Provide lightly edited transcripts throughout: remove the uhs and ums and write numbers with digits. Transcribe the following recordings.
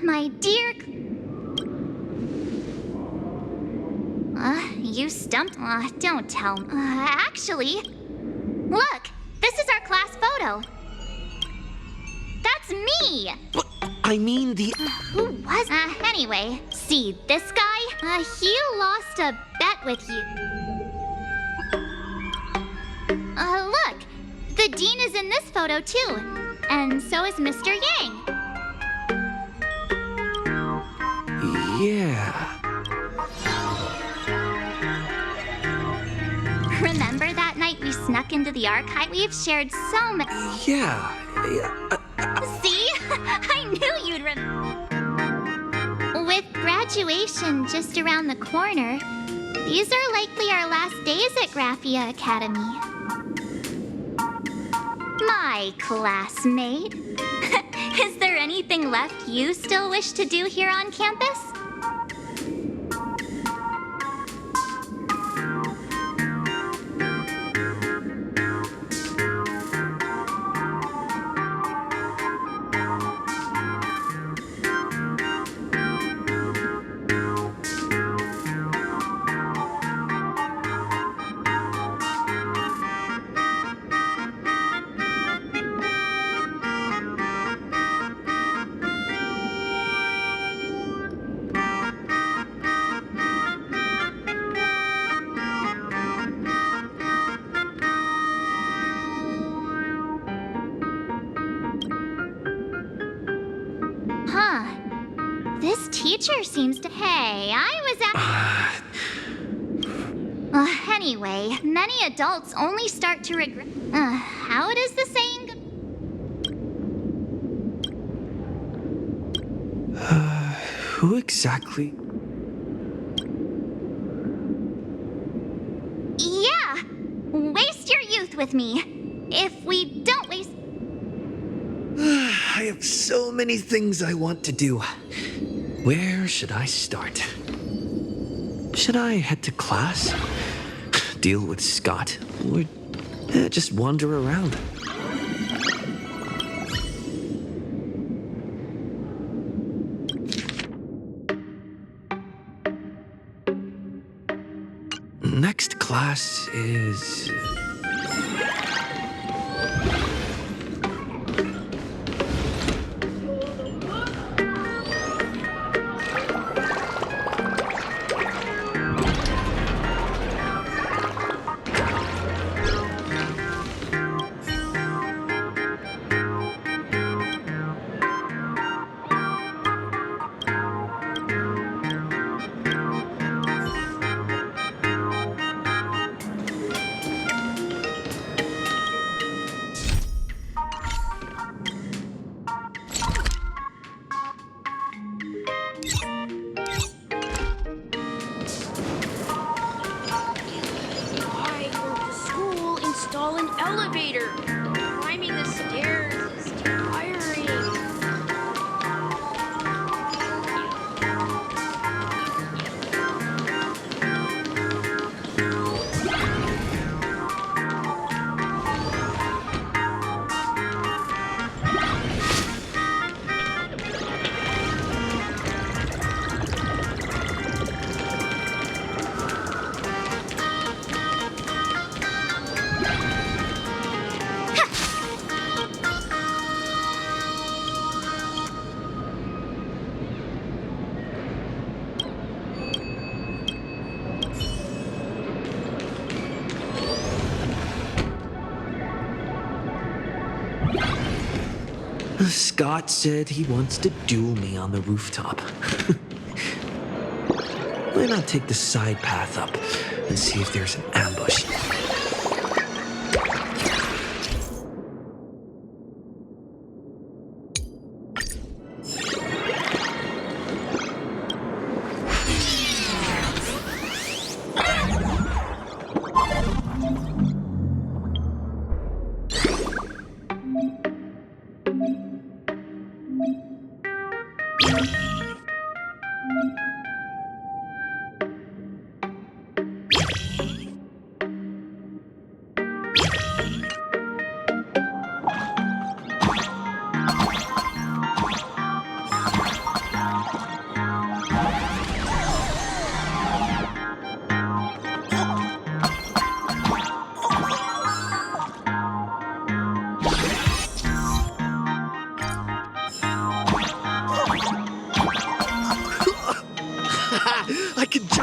My dear... you stumped... don't tell me. Actually, look! This is our class photo. That's me! But I mean the... Who was... anyway, see this guy? He lost a bet with you. Look! The dean is in this photo, too. And so is Mr. Yang. Yeah... Remember that night we snuck into the archive? We've shared so many... Yeah... See? I knew you'd With graduation just around the corner, these are likely our last days at Graphia Academy. My classmate. Is there anything left you still wish to do here on campus? This teacher seems to... Hey, I was at... anyway, many adults only start to regret... how does the saying go? Who exactly? Yeah! Waste your youth with me. If we don't waste... I have so many things I want to do. Where should I start? Should I head to class? Deal with Scott? Or just wander around? Next class is... Install an elevator. Climbing the stairs is tiring. Scott said he wants to duel me on the rooftop. Why not take the side path up and see if there's an ambush?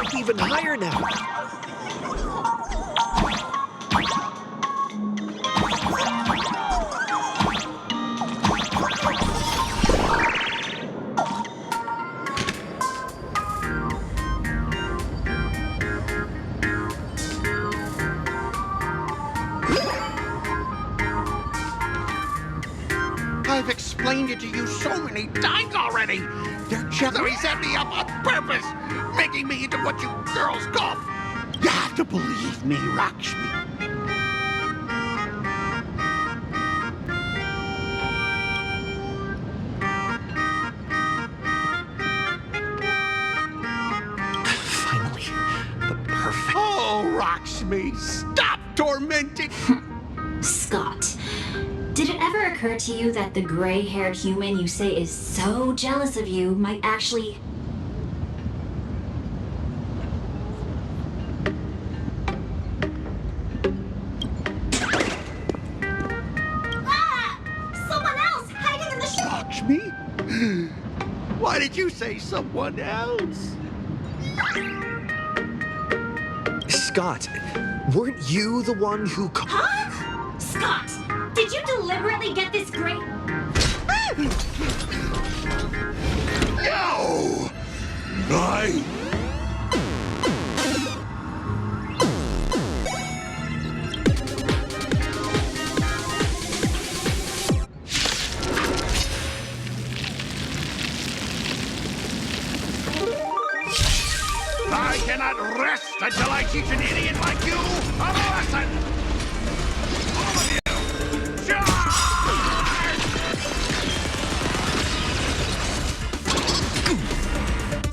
jump even higher now. I've explained it to you so many times already. They're just set me up on purpose, making me into what you girls call. You have to believe me, Lakshmi. Finally, the perfect... Oh, Lakshmi, stop tormenting. Scott, did it ever occur to you that the gray-haired human you say is so jealous of you might actually... Someone else hiding in the Lakshmi? Why did you say someone else? Scott, weren't you the one who... Huh? Scott, did you deliberately get this gray... No! I... I cannot rest until I teach an idiot like you a lesson! All of you, charge!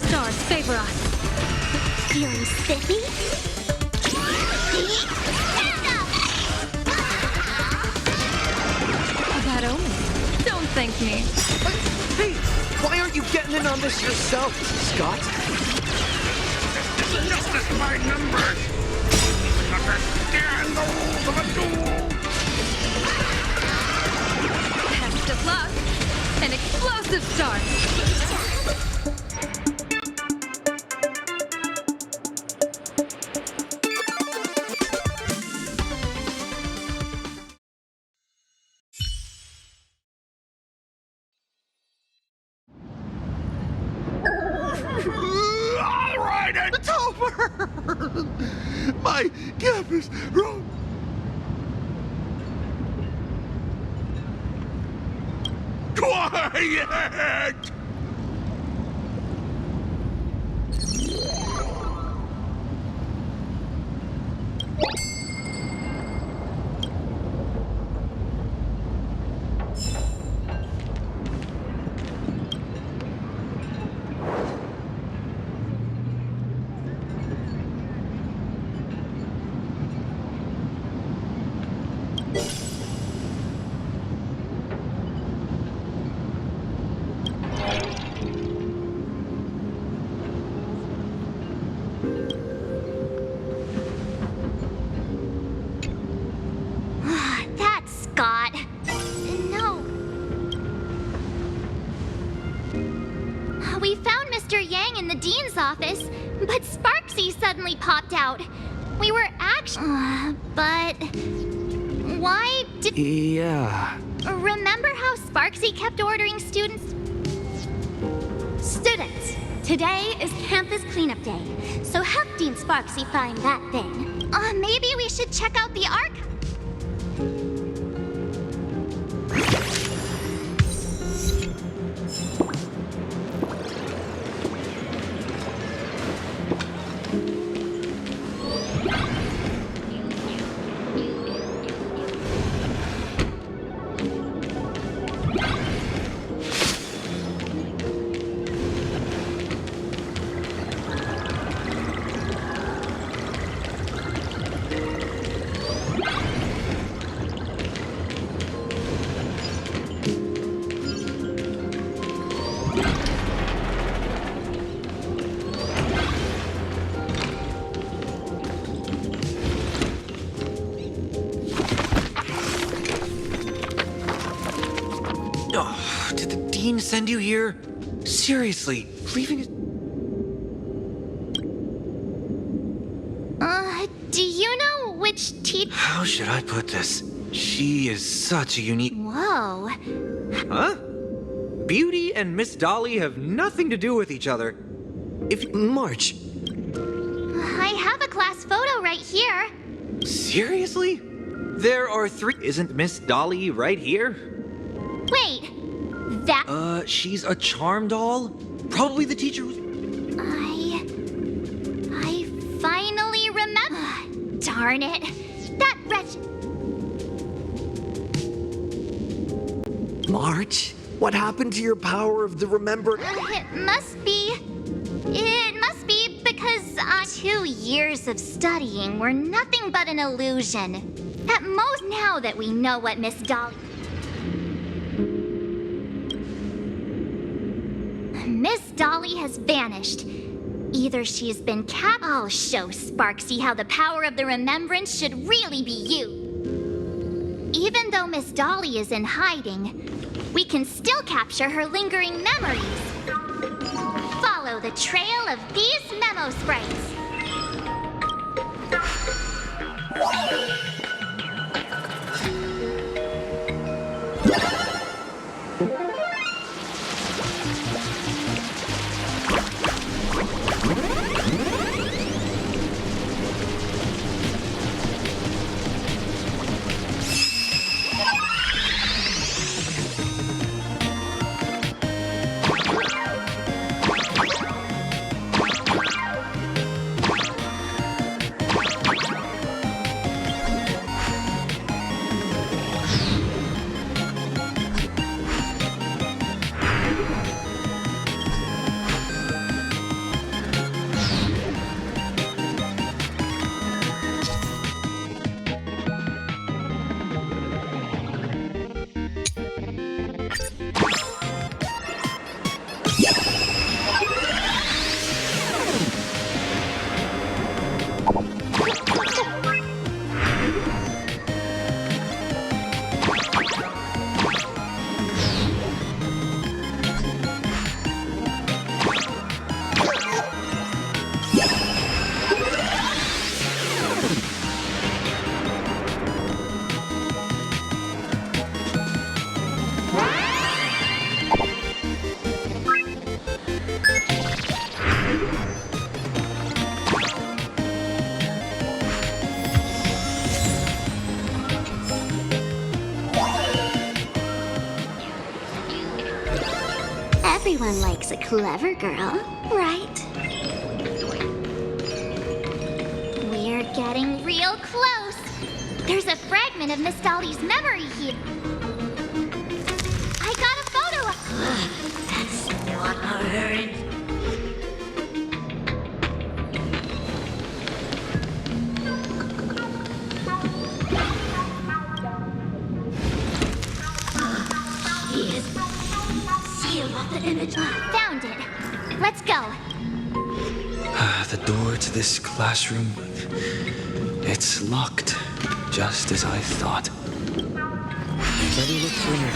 Stars favor us. feeling spiffy? Stand up! A bad omen. Don't thank me. Hey, why aren't you getting in on this yourself, Scott? Justice by numbers! Understand the rules of a duel! Best of luck. An explosive start. All right, it's over! My gap is wrong. Quiet! That's Scott. No. We found Mr. Yang in the dean's office, but Sparksy suddenly popped out. We were actually... but... why did... Yeah. Remember how Sparksy kept ordering students? Students, today is campus cleanup day, so help Dean Sparksy find that thing. Maybe we should check out the Ark? Oh, did the dean send you here? Seriously, leaving it... which teacher? How should I put this? She is such a unique... Whoa. Huh? Beauty and Miss Dolly have nothing to do with each other. If... March, I have a class photo right here. Seriously? There are 3... Isn't Miss Dolly right here? Wait, that... She's a charm doll? Probably the teacher who's... I finally remember. Darn it. That wretch... March, what happened to your power of the remember? It must be because 2 years of studying were nothing but an illusion. At most, now that we know what Miss Dolly... Miss Dolly has vanished. Either she's been I'll show Sparksy how the power of the remembrance should really be used. Even though Miss Dolly is in hiding, we can still capture her lingering memories. Follow the trail of these memo sprites. Everyone likes a clever girl, right? We're getting real close. There's a fragment of Miss Dolly's memory here. I got a photo of... That's not her. Found it. Let's go. The door to this classroom, it's locked, just as I thought. Better look for her.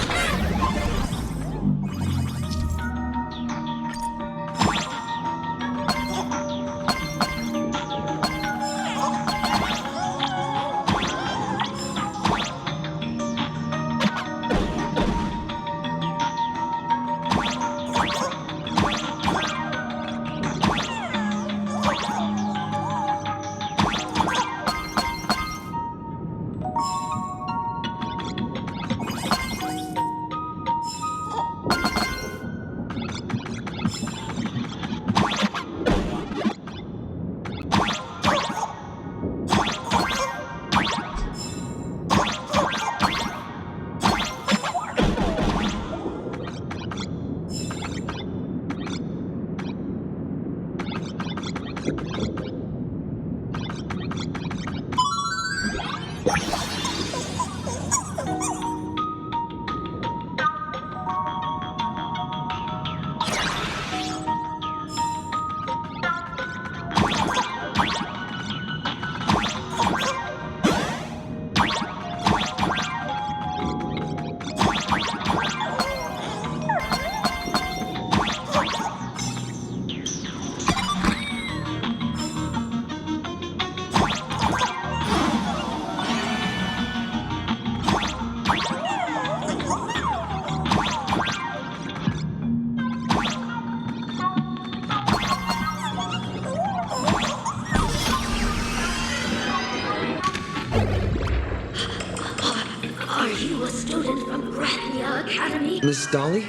Miss Dolly?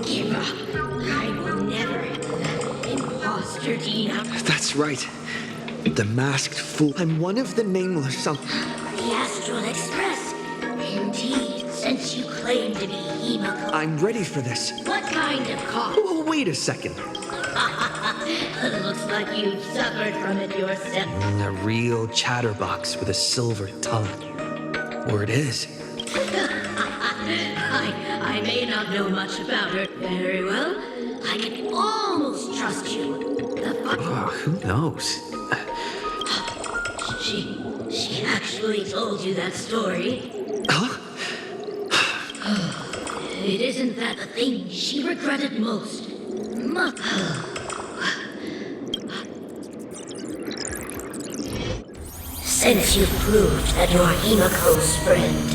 Give up. I will never have that imposter, Dina. That's right. The masked fool. I'm one of the nameless. The Astral Express. Indeed, since you claim to be Himiko. I'm ready for this. What kind of cough? Oh, wait a second. Looks like you've suffered from it yourself. A real chatterbox with a silver tongue. Or it is. I may not know much about her. Very well. I can almost trust you. Oh, who knows? She actually told you that story. Huh? It isn't that the thing she regretted most. Since you've proved that you're Himiko's friend,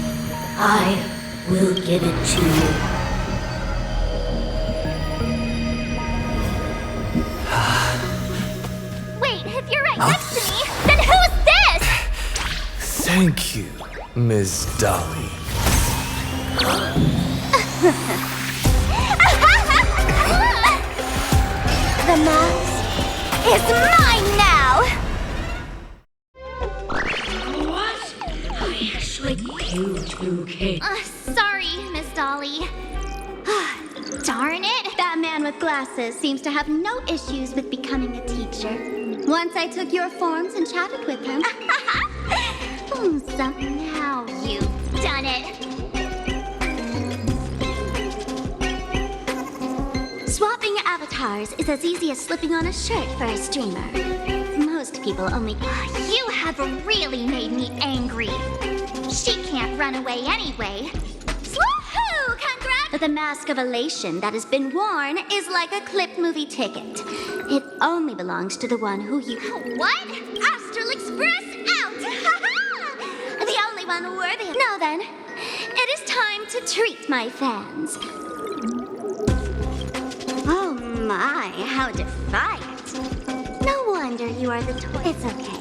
I will give it to you. Wait, if you're right next to me, then who's this? Thank you, Miss Dolly. The mask is mine now! What? I actually killed 2K. Sorry, Miss Dolly. Darn it! That man with glasses seems to have no issues with becoming a teacher. Once I took your forms and chatted with him. So now you've done it. Swapping avatars is as easy as slipping on a shirt for a streamer. Most people only... You have really made me angry. She can't run away anyway. Woohoo! Congrats! The mask of elation that has been worn is like a clipped movie ticket. It only belongs to the one who you... What? Astral Express out! The only one worthy... Now then, it is time to treat my fans. Oh my, how defiant. No wonder you are the toy. It's okay.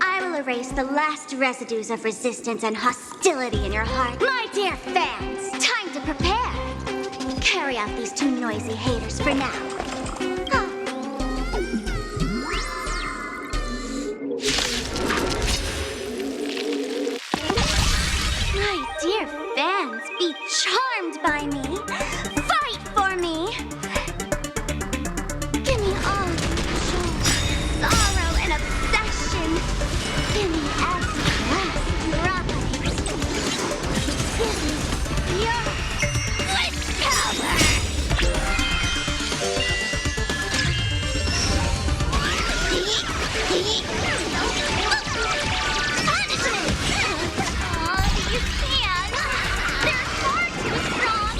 I will erase the last residues of resistance and hostility in your heart. My dear fans, time to prepare. Carry out these two noisy haters for now. My dear fans, be charmed by me. Fight for me. Give me all joy, sorrow, and obsession. Give me every last drop of it. Give me your wish power. Punishment! Oh, you can't. They're far too strong.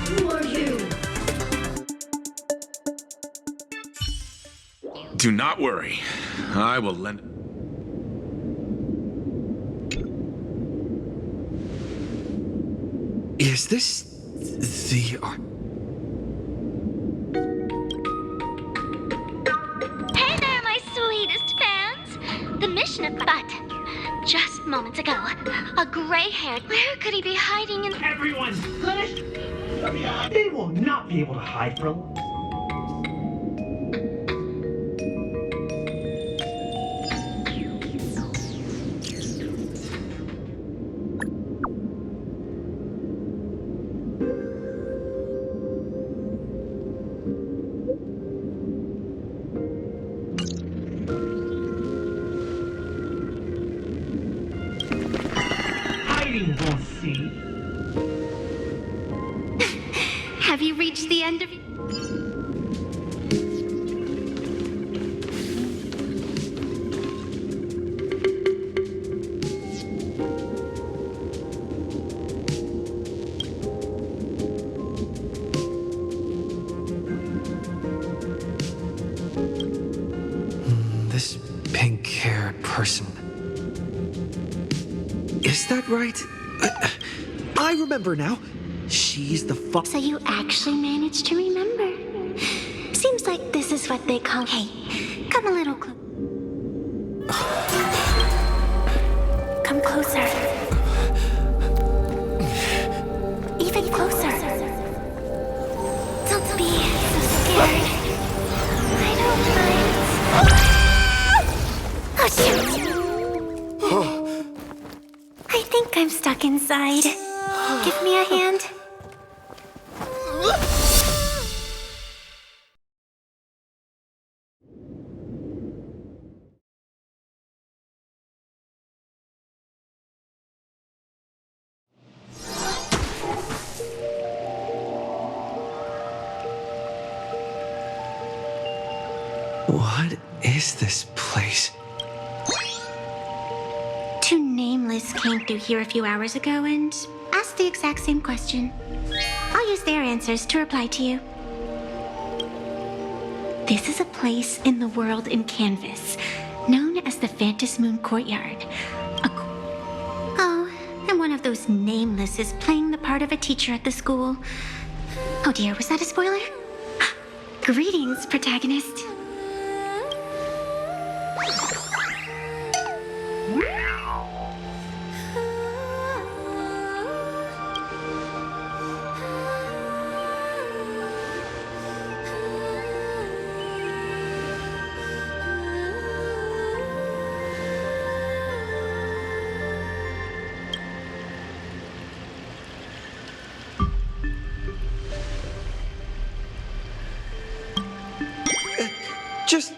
Who are you? Do not worry. I will lend... Is this the art? Hey there, my sweetest fans! The mission of... But, just moments ago, a gray-haired... Where could he be hiding in... Everyone's finished. They will not be able to hide for long. Hiding won't see. Have you reached the end of... This pink-haired person. Is that right? I remember now. She's the So you actually managed to remember. Seems like this is what they call... Hey, come a little closer. closer. Even closer. Don't be so scared. I don't mind. Oh, shoot! I think I'm stuck inside. Give me a hand. What is this place? Two nameless came through here a few hours ago and asked the exact same question. I'll use their answers to reply to you. This is a place in the world in canvas, known as the Phantom Moon Courtyard. Oh, and one of those nameless is playing the part of a teacher at the school. Oh dear, was that a spoiler? Greetings, protagonist. Just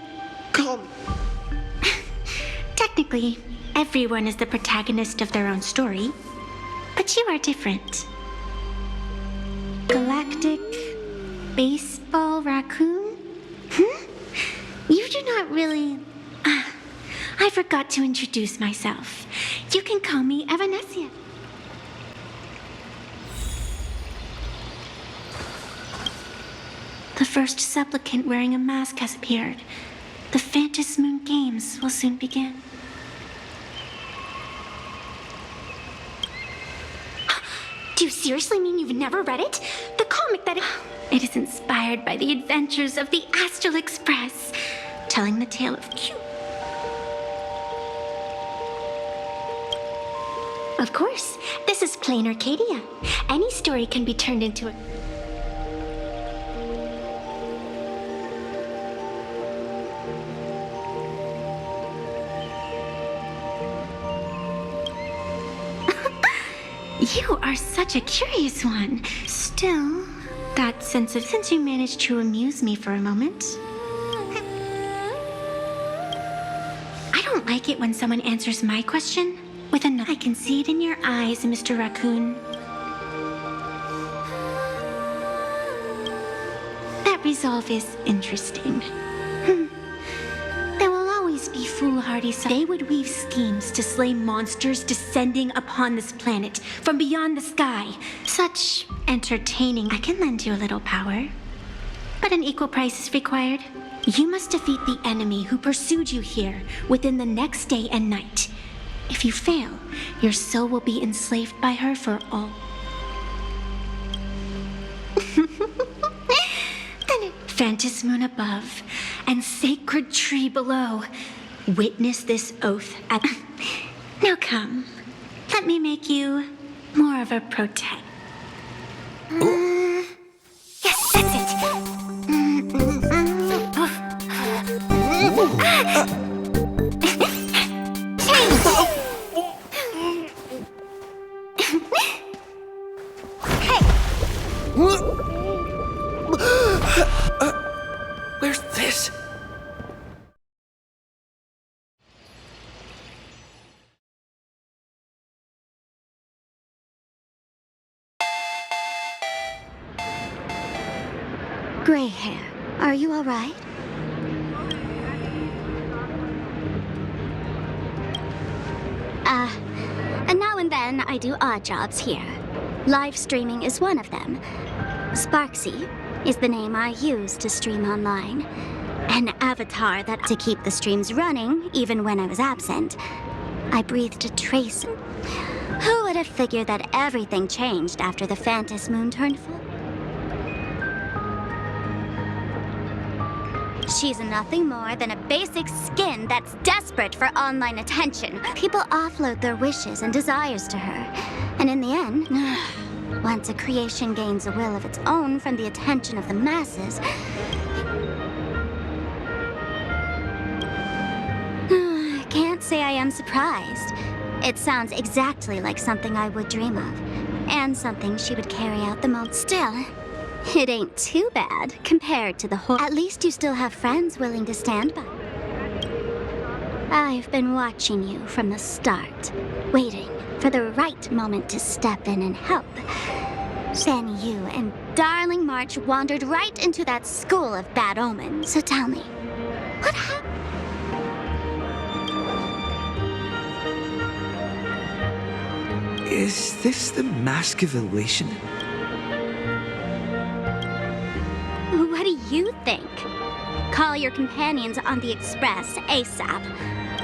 calm. Technically, everyone is the protagonist of their own story, but you are different. Galactic baseball raccoon? You do not really... I forgot to introduce myself. You can call me Evanescia. The first supplicant wearing a mask has appeared. The Phantom Moon Games will soon begin. Do you seriously mean you've never read it? The comic that... It is inspired by the adventures of the Astral Express, telling the tale of Q. Of course, this is plain Arcadia. Any story can be turned into a... You are such a curious one. Still, that sense of... Since you managed to amuse me for a moment... I don't like it when someone answers my question with a no. I can see it in your eyes, Mr. Raccoon. That resolve is interesting. There will always be foolhardy... They would weave schemes to slay monsters descending upon this planet from beyond the sky. Such entertaining... I can lend you a little power, but an equal price is required. You must defeat the enemy who pursued you here within the next day and night. If you fail, your soul will be enslaved by her for all. Then Phantom Moon above and sacred tree below. Witness this oath at... Now come, let me make you more of a protect. Yes, that's it. Where's this? Gray hair, are you all right? And now and then I do odd jobs here. Live streaming is one of them. Sparksy is the name I use to stream online. An avatar that to keep the streams running even when I was absent. I breathed a trace. Who would have figured that everything changed after the Phantom Moon turned full? She's nothing more than a basic skin that's desperate for online attention. People offload their wishes and desires to her. And in the end, once a creation gains a will of its own from the attention of the masses, can't say I am surprised. It sounds exactly like something I would dream of, and something she would carry out the most. Still, it ain't too bad compared to the whole. At least you still have friends willing to stand by. I've been watching you from the start, waiting for the right moment to step in and help. Then you and Darling March wandered right into that school of bad omens. So tell me, what happened? Is this the Mask of Elation? What do you think? Call your companions on the Express ASAP.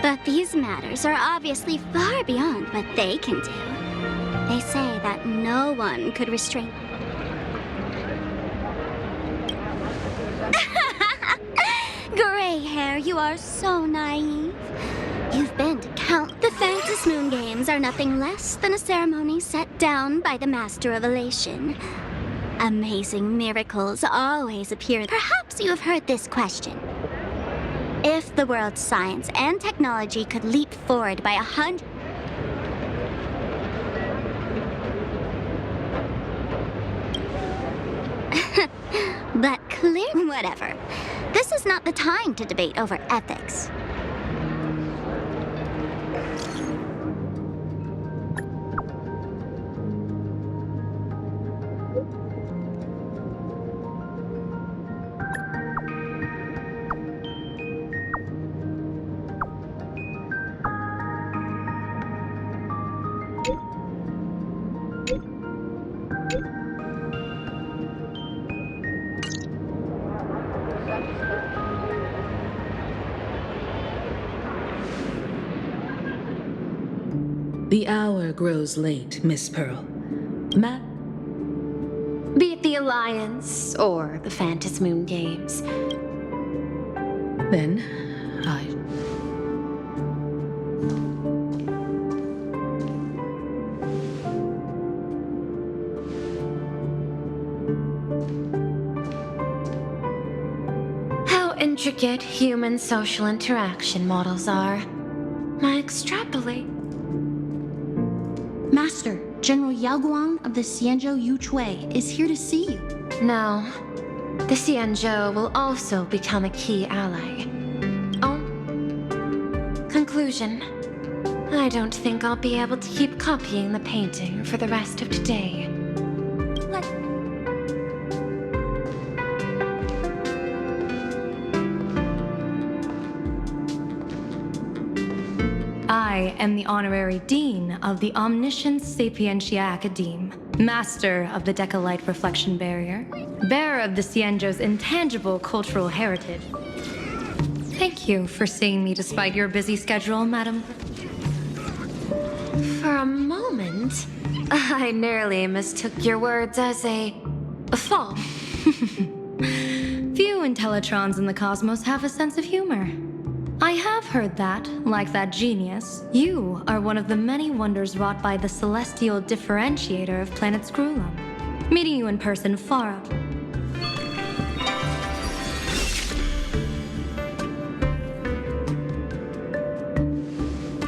But these matters are obviously far beyond what they can do. They say that no one could restrain. Gray hair, you are so naive. You've been to count. The Phantom Moon Games are nothing less than a ceremony set down by the Master of Elation. Amazing miracles always appear. Perhaps you have heard this question. If the world's science and technology could leap forward by 100... But clear... Whatever. This is not the time to debate over ethics. The hour grows late, Miss Pearl. Be it the Alliance or the Phantom Moon Games. Then, I... How intricate human social interaction models are. I extrapolate. Master, General Yao Guang of the Xianzhou Yuchui is here to see you. No. The Xianzhou will also become a key ally. Oh. Conclusion. I don't think I'll be able to keep copying the painting for the rest of today. What? I am the Honorary Dean of the Omniscience Sapientia Academe, Master of the Decalite Reflection Barrier, bearer of the Xianzhou's intangible cultural heritage. Thank you for seeing me despite your busy schedule, madam. For a moment, I nearly mistook your words as a fall. Few Intellitrons in the cosmos have a sense of humor. I have heard that, like that genius, you are one of the many wonders wrought by the celestial differentiator of planet Screwlum. Meeting you in person far up.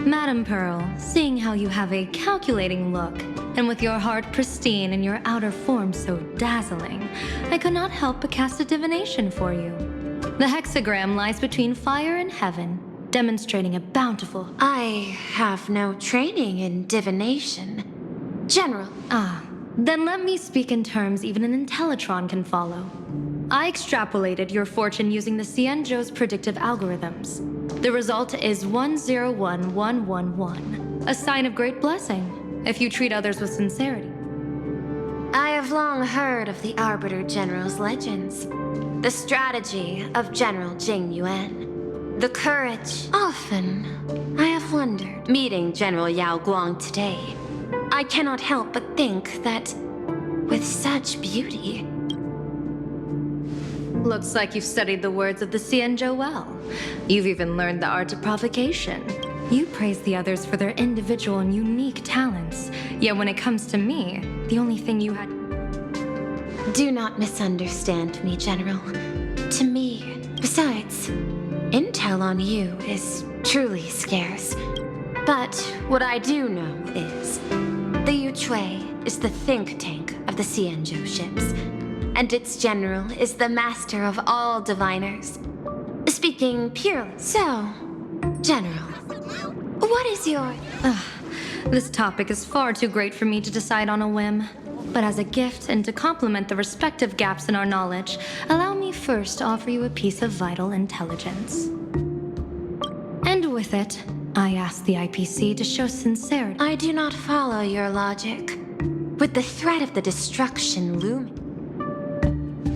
Madam Pearl, seeing how you have a calculating look, and with your heart pristine and your outer form so dazzling, I could not help but cast a divination for you. The hexagram lies between fire and heaven, demonstrating a bountiful... I have no training in divination. General. Ah, then let me speak in terms even an Intellitron can follow. I extrapolated your fortune using the Xianzhou's predictive algorithms. The result is 101111, a sign of great blessing, if you treat others with sincerity. I have long heard of the Arbiter General's legends. The strategy of General Jing Yuan. The courage. Often, I have wondered. Meeting General Yao Guang today, I cannot help but think that with such beauty, Looks like you've studied the words of the Xianzhou well. You've even learned the art of provocation. You praise the others for their individual and unique talents. Yet when it comes to me, the only thing you had... Do not misunderstand me, General. To me, besides, intel on you is truly scarce. But what I do know is, the Yuchui is the think tank of the Xianzhou ships, and its general is the master of all diviners. Speaking purely. So, General, what is your... This topic is far too great for me to decide on a whim. But as a gift and to complement the respective gaps in our knowledge, allow me first to offer you a piece of vital intelligence. And with it, I ask the IPC to show sincerity. I do not follow your logic. With the threat of the destruction looming.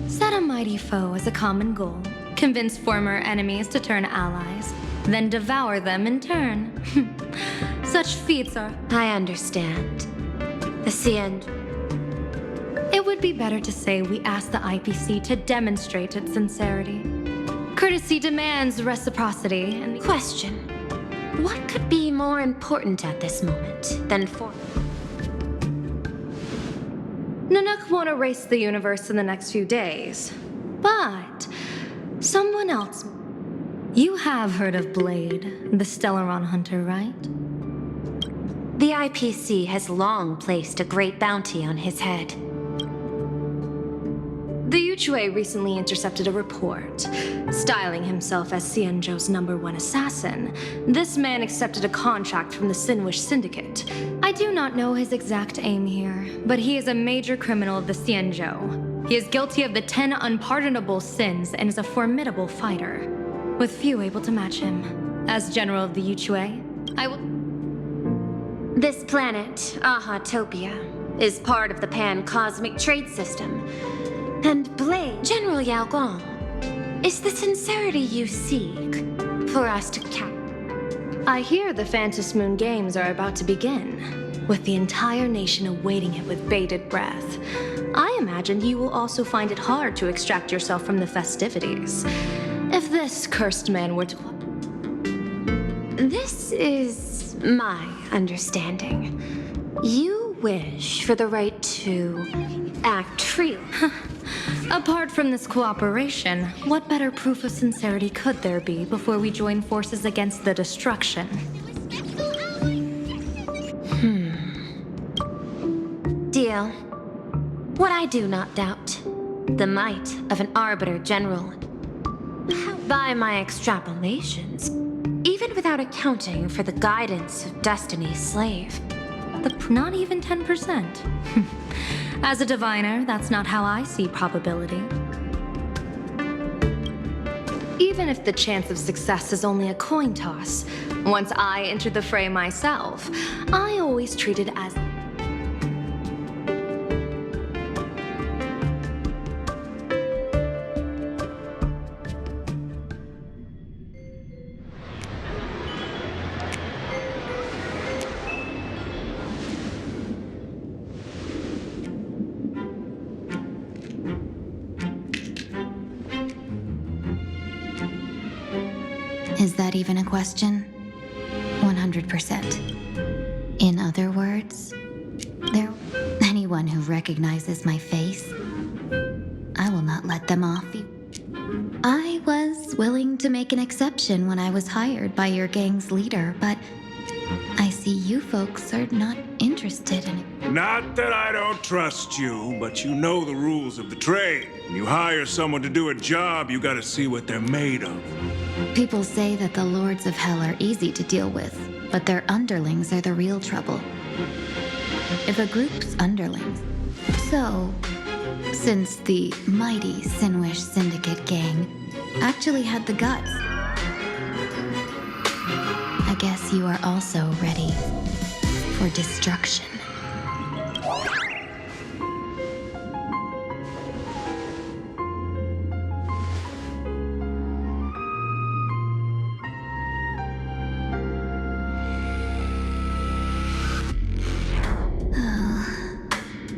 Set a mighty foe as a common goal. Convince former enemies to turn allies. Then devour them in turn. Such feats are... I understand. The Xianzhou... It would be better to say we ask the IPC to demonstrate its sincerity. Courtesy demands reciprocity and... Question. What could be more important at this moment than for... Nanook won't erase the universe in the next few days. But... someone else... You have heard of Blade, the Stellaron hunter, right? The IPC has long placed a great bounty on his head. The Yuchui recently intercepted a report. Styling himself as Xianzhou's #1 assassin, this man accepted a contract from the Sinwish Syndicate. I do not know his exact aim here, but he is a major criminal of the Xianzhou. He is guilty of the 10 unpardonable sins and is a formidable fighter, with few able to match him. As general of the Yuchui, I will... This planet, Ahatopia, is part of the pan-cosmic trade system. And Blade, General Yao Guang, is the sincerity you seek for us to cap. I hear the Phantom Moon Games are about to begin, with the entire nation awaiting it with bated breath. I imagine you will also find it hard to extract yourself from the festivities. If this cursed man were to... This is my understanding. You wish for the right to act freely. Apart from this cooperation, what better proof of sincerity could there be before we join forces against the destruction? Deal. What I do not doubt, the might of an Arbiter General. By my extrapolations, even without accounting for the guidance of Destiny's slave. Not even 10%. As a diviner, that's not how I see probability. Even if the chance of success is only a coin toss, once I enter the fray myself, I always treat it as... Is that even a question? 100%. In other words, anyone who recognizes my face, I will not let them off. I was willing to make an exception when I was hired by your gang's leader, but I see you folks are not interested in it. Not that I don't trust you, but you know the rules of the trade. When you hire someone to do a job, you gotta see what they're made of. People say that the Lords of Hell are easy to deal with, but their underlings are the real trouble. If a group's underlings... So, since the mighty Sinwish Syndicate gang actually had the guts, I guess you are also ready for destruction.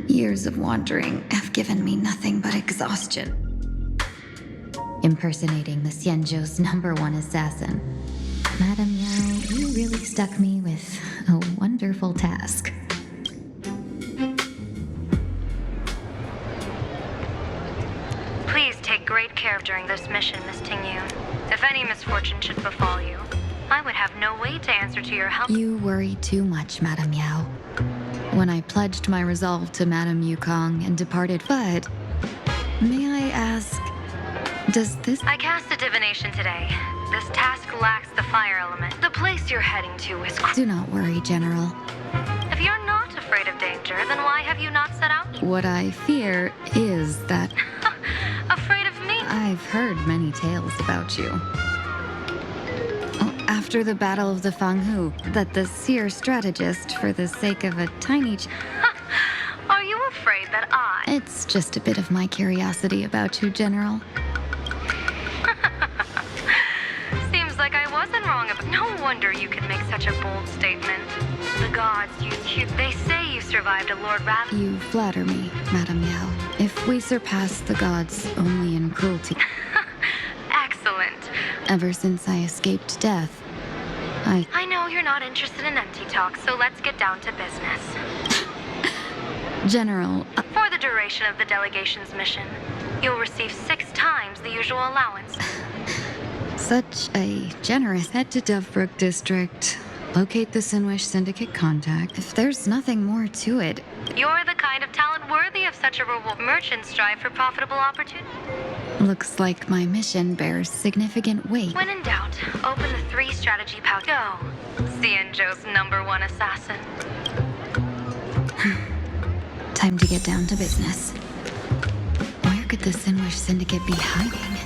Years of wandering have given me nothing but exhaustion. impersonating the Xianzhou's #1 assassin. Madam Yao, you really stuck me with a wonderful task. Please take great care during this mission, Miss Tingyun. If any misfortune should befall you, I would have no way to answer to your help. You worry too much, Madam Yao. When I pledged my resolve to Madam Yukong and departed, but may I ask, does this... I cast a divination today. This task lacks the fire element. The place you're heading to is... Do not worry, General. If you're not afraid of danger, then why have you not set out? What I fear is that... Afraid of me? I've heard many tales about you. After the Battle of the Fanghu, that the seer strategist, for the sake of a tiny... Are you afraid that I... It's just a bit of my curiosity about you, General. Seems like I wasn't wrong about... No wonder you can make such a bold statement. The gods use you. They say you survived a Lord Rav... You flatter me, Madam Yao. If we surpass the gods only in cruelty... Excellent. Ever since I escaped death, I know you're not interested in empty talk, so let's get down to business. General... For the duration of the delegation's mission, you'll receive 6 times the usual allowance. Such a generous. Head to Dovebrook District. Locate the Sinwish Syndicate contact. If there's nothing more to it... You're the kind of talent worthy of such a reward. Merchants strive for profitable opportunity. Looks like my mission bears significant weight. When in doubt, open the 3 strategy pouch. Go. Xianzhou's #1 assassin. Time to get down to business. Where could the Sinwish Syndicate be hiding?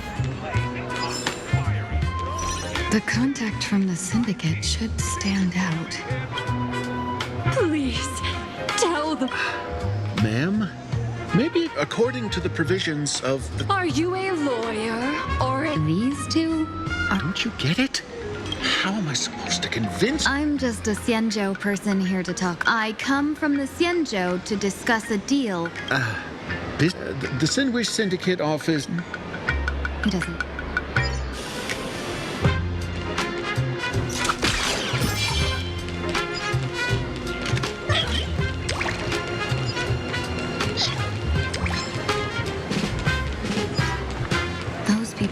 The contact from the Syndicate should stand out. Please, tell them. Ma'am? Maybe according to the provisions of the... Are you a lawyer or a... These two? Don't you get it? How am I supposed to convince... I'm just a Xianzhou person here to talk. I come from the Xianzhou to discuss a deal. The Sinwish Syndicate office... He doesn't...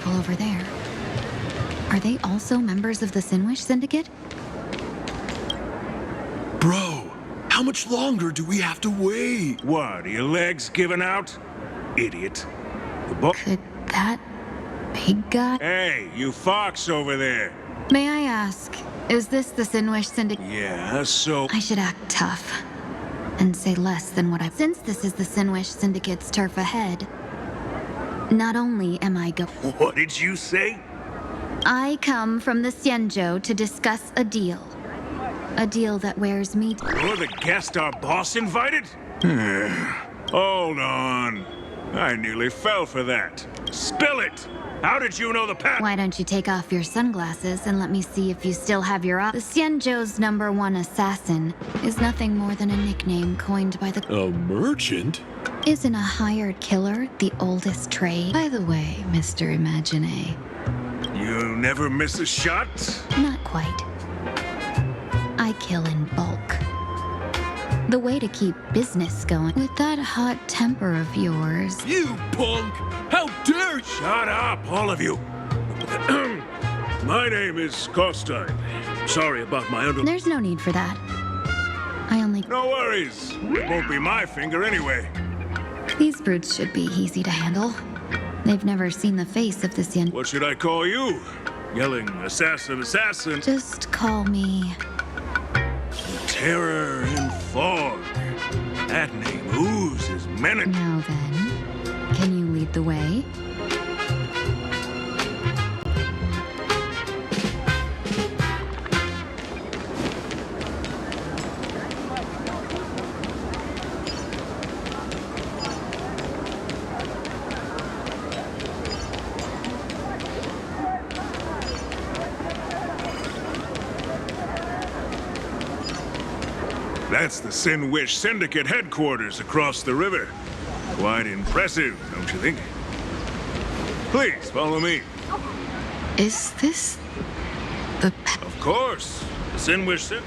Over there. Are they also members of the Sinwish Syndicate? Bro, how much longer do we have to wait? What, are your legs giving out? Idiot. Could that big guy... Hey, you fox over there. May I ask, is this the Sinwish Syndicate? Yeah, so... I should act tough and say less than what I... Since this is the Sinwish Syndicate's turf ahead, not only am I What did you say? I come from the Xianzhou to discuss a deal. A deal that wears me... You're the guest our boss invited? Hold on. I nearly fell for that. Spill it! How did you know the path? Why don't you take off your sunglasses and let me see if you still have your... The Xianzhou's #1 assassin is nothing more than a nickname coined by the... A merchant? Isn't a hired killer the oldest trade? By the way, Mr. Imagine. You never miss a shot? Not quite. I kill in bulk. The way to keep business going with that hot temper of yours. You punk! How dare you! Shut up, all of you! My name is Costine. Sorry about my There's no need for that. I only... No worries. It won't be my finger anyway. These brutes should be easy to handle. They've never seen the face of the Xian... What should I call you? Yelling, assassin, assassin? Just call me... Terror and fog. That name oozes menace. Now then, can you lead the way? That's the Sinwish Syndicate headquarters across the river. Quite impressive, don't you think? Please, follow me. Is this the... Of course. The Sinwish Sin...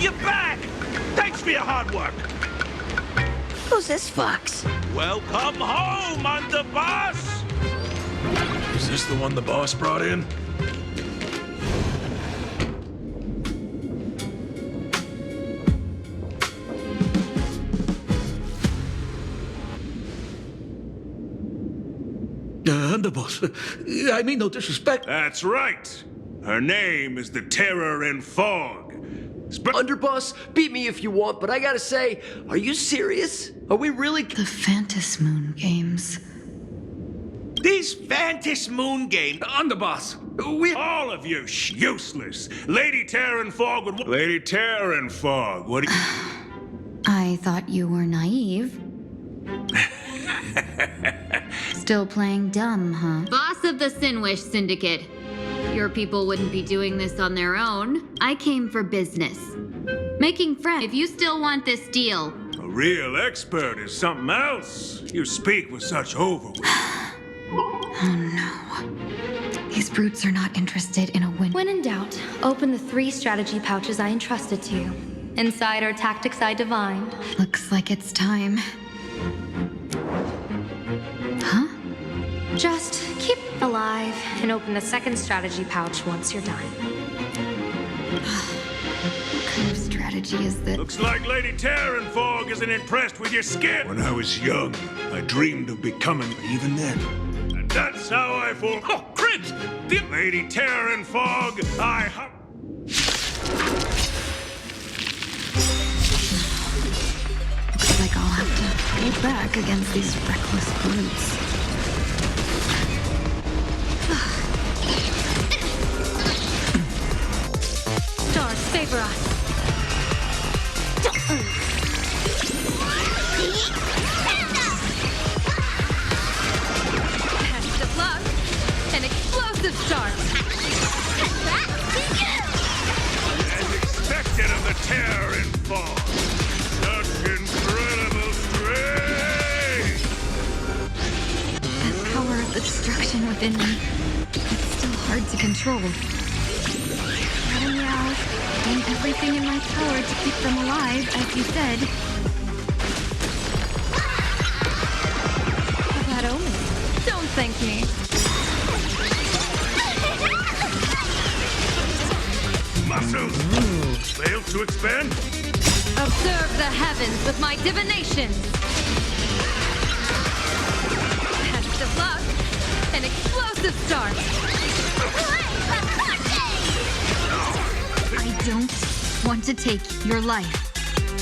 You're back! Thanks for your hard work. Who's this fox? Welcome home, underboss! Is this the one the boss brought in? Underboss, I mean no disrespect. That's right. Her name is the Terror in Fog. Underboss, beat me if you want, but I gotta say, are you serious? Are we really... The Phantasmoon games. These Phantasmoon games... Underboss, all of you useless. Lady Terror in Fog would... Lady Terror in Fog, what do you... I thought you were naive. Still playing dumb, huh? Boss of the Sinwish Syndicate. Your people wouldn't be doing this on their own. I came for business. Making friends. If you still want this deal. A real expert is something else. You speak with such overwhelm. Oh no. These brutes are not interested in a win. When in doubt, open the 3 strategy pouches I entrusted to you. Inside are tactics I divined. Looks like it's time. Huh? Just keep alive and open the 2nd strategy pouch once you're done. What kind of strategy is this? Looks like Lady Terror in Fog isn't impressed with your skin. When I was young, I dreamed of becoming even then. And that's how I fall. Oh, cringe! Lady Terror in Fog, Looks like I'll have to pull back against these reckless brutes. Stars favor us. Test of luck. An explosive start. as expected of the Terror in Fog. Such incredible strength! The power of the destruction within me. It's still hard to control. Letting out, doing everything in my power to keep them alive, as you said. That omen. Don't thank me. Muscles! Fail to expand? Observe the heavens with my divinations. Test of luck. An explosive start. I don't want to take your life.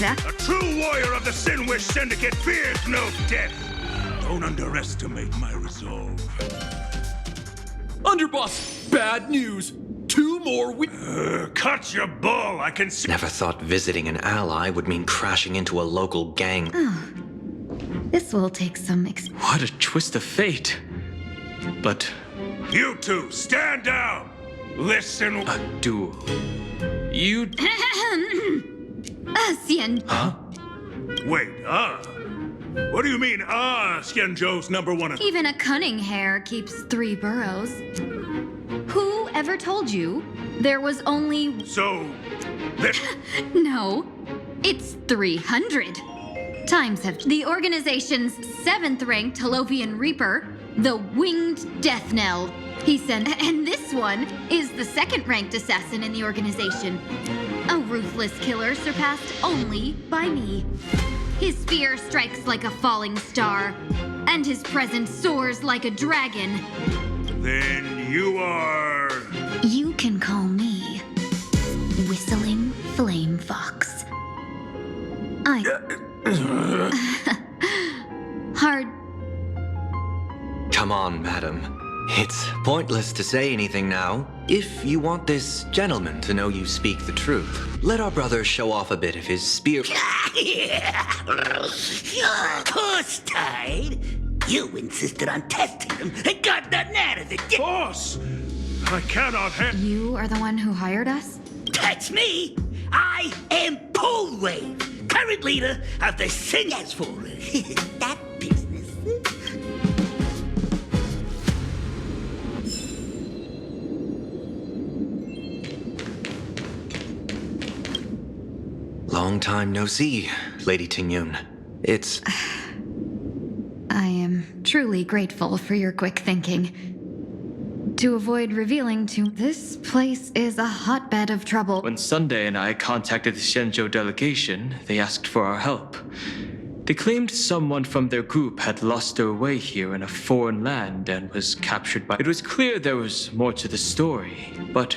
That... A true warrior of the Sinwish Syndicate fears no death. Don't underestimate my resolve. Underboss, bad news. 2 more Cut your bull, I can see. Never thought visiting an ally would mean crashing into a local gang. Oh. This will take some What a twist of fate. But... You two, stand down! Listen... A duel. You... Xian. Huh? Wait, What do you mean, Xianzhou's #1? Even a cunning hare keeps 3 burrows. Who ever told you there was only... So... No, it's 300. Times have... The organization's 7th-ranked Holovian Reaper, the Winged Death Knell. He sent... And this one is the 2nd-ranked assassin in the organization. A no ruthless killer surpassed only by me. His spear strikes like a falling star, and his presence soars like a dragon. Then you are... You can call me Whistling Flame Fox. Hard. Come on, madam. It's pointless to say anything now. If you want this gentleman to know you speak the truth, let our brother show off a bit of his spear. Of course, Tide. You insisted on testing them and got nothing out of it. Boss! I cannot have... You are the one who hired us? That's me. I am Polewave, current leader of the As for that business. Long time no see, Lady Tingyun. It's... I am truly grateful for your quick thinking. To avoid revealing this place is a hotbed of trouble. When Sunday and I contacted the Xianzhou delegation, they asked for our help. They claimed someone from their group had lost their way here in a foreign land and was captured by... It was clear there was more to the story, but...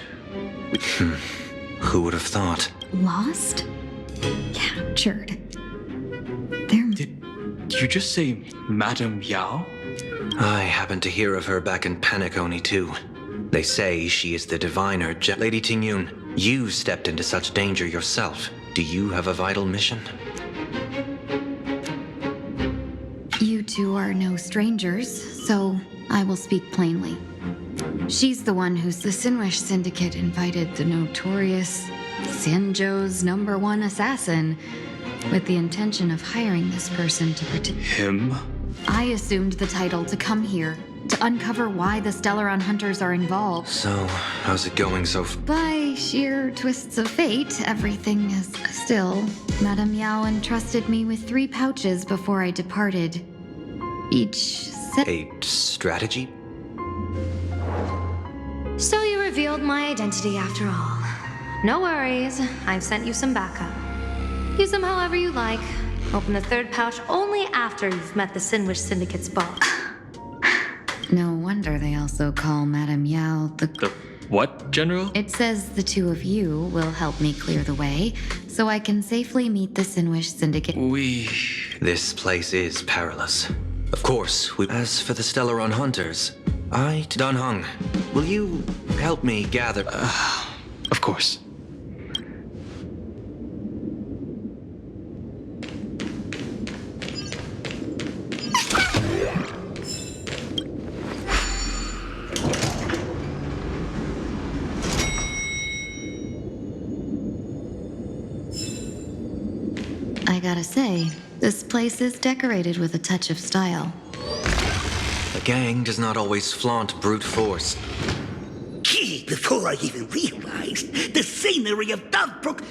Who would have thought? Lost? Captured. Did you just say Madame Yao? I happened to hear of her back in Penacony too. They say she is the diviner Lady Tingyun, you stepped into such danger yourself. Do you have a vital mission? You two are no strangers, so I will speak plainly. She's the one who's the Sinwish Syndicate invited the notorious Xianzhou's #1 assassin with the intention of hiring this person to protect... Him? I assumed the title to come here, to uncover why the Stellaron hunters are involved. So, how's it going so far? By sheer twists of fate, everything is still. Madame Yao entrusted me with 3 pouches before I departed. Each A strategy? So you revealed my identity after all. No worries, I've sent you some backup. Use them however you like. Open the 3rd pouch only after you've met the Sinwish Syndicate's boss. No wonder they also call Madame Yao the what, General? It says the 2 of you will help me clear the way, so I can safely meet the Sinwish Syndicate. This place is perilous. Of course, as for the Stellaron hunters, Dan Heng, will you help me gather... Of course. I gotta say, this place is decorated with a touch of style. The gang does not always flaunt brute force. Before I even realized the scenery of Dovebrook,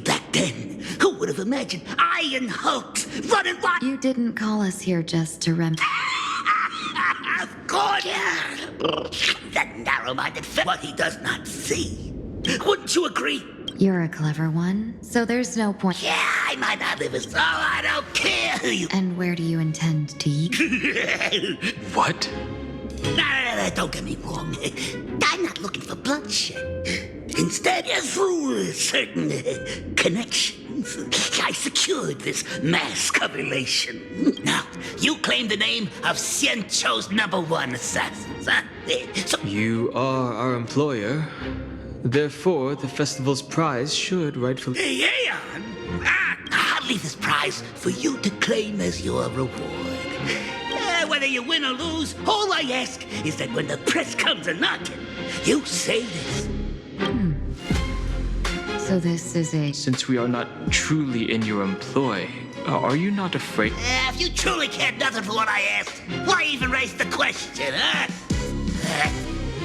back then, who would have imagined Iron Hulks running wild? You didn't call us here just to Of course! That narrow-minded what he does not see. Wouldn't you agree? You're a clever one, so there's no point. Yeah, I might not live as... Oh, I don't care who you... And where do you intend to eat? What? No, don't get me wrong. I'm not looking for bloodshed. Instead, through certain connections, I secured this mass correlation. Now, you claim the name of Xianzhou's #1 assassins, huh? So You are our employer. Therefore, the festival's prize should rightfully... Aeon! I'll leave this prize for you to claim as your reward. Whether you win or lose, all I ask is that when the press comes a-knocking, you say this. So this is a... Since we are not truly in your employ, are you not afraid? If you truly cared nothing for what I asked, why even raise the question, huh?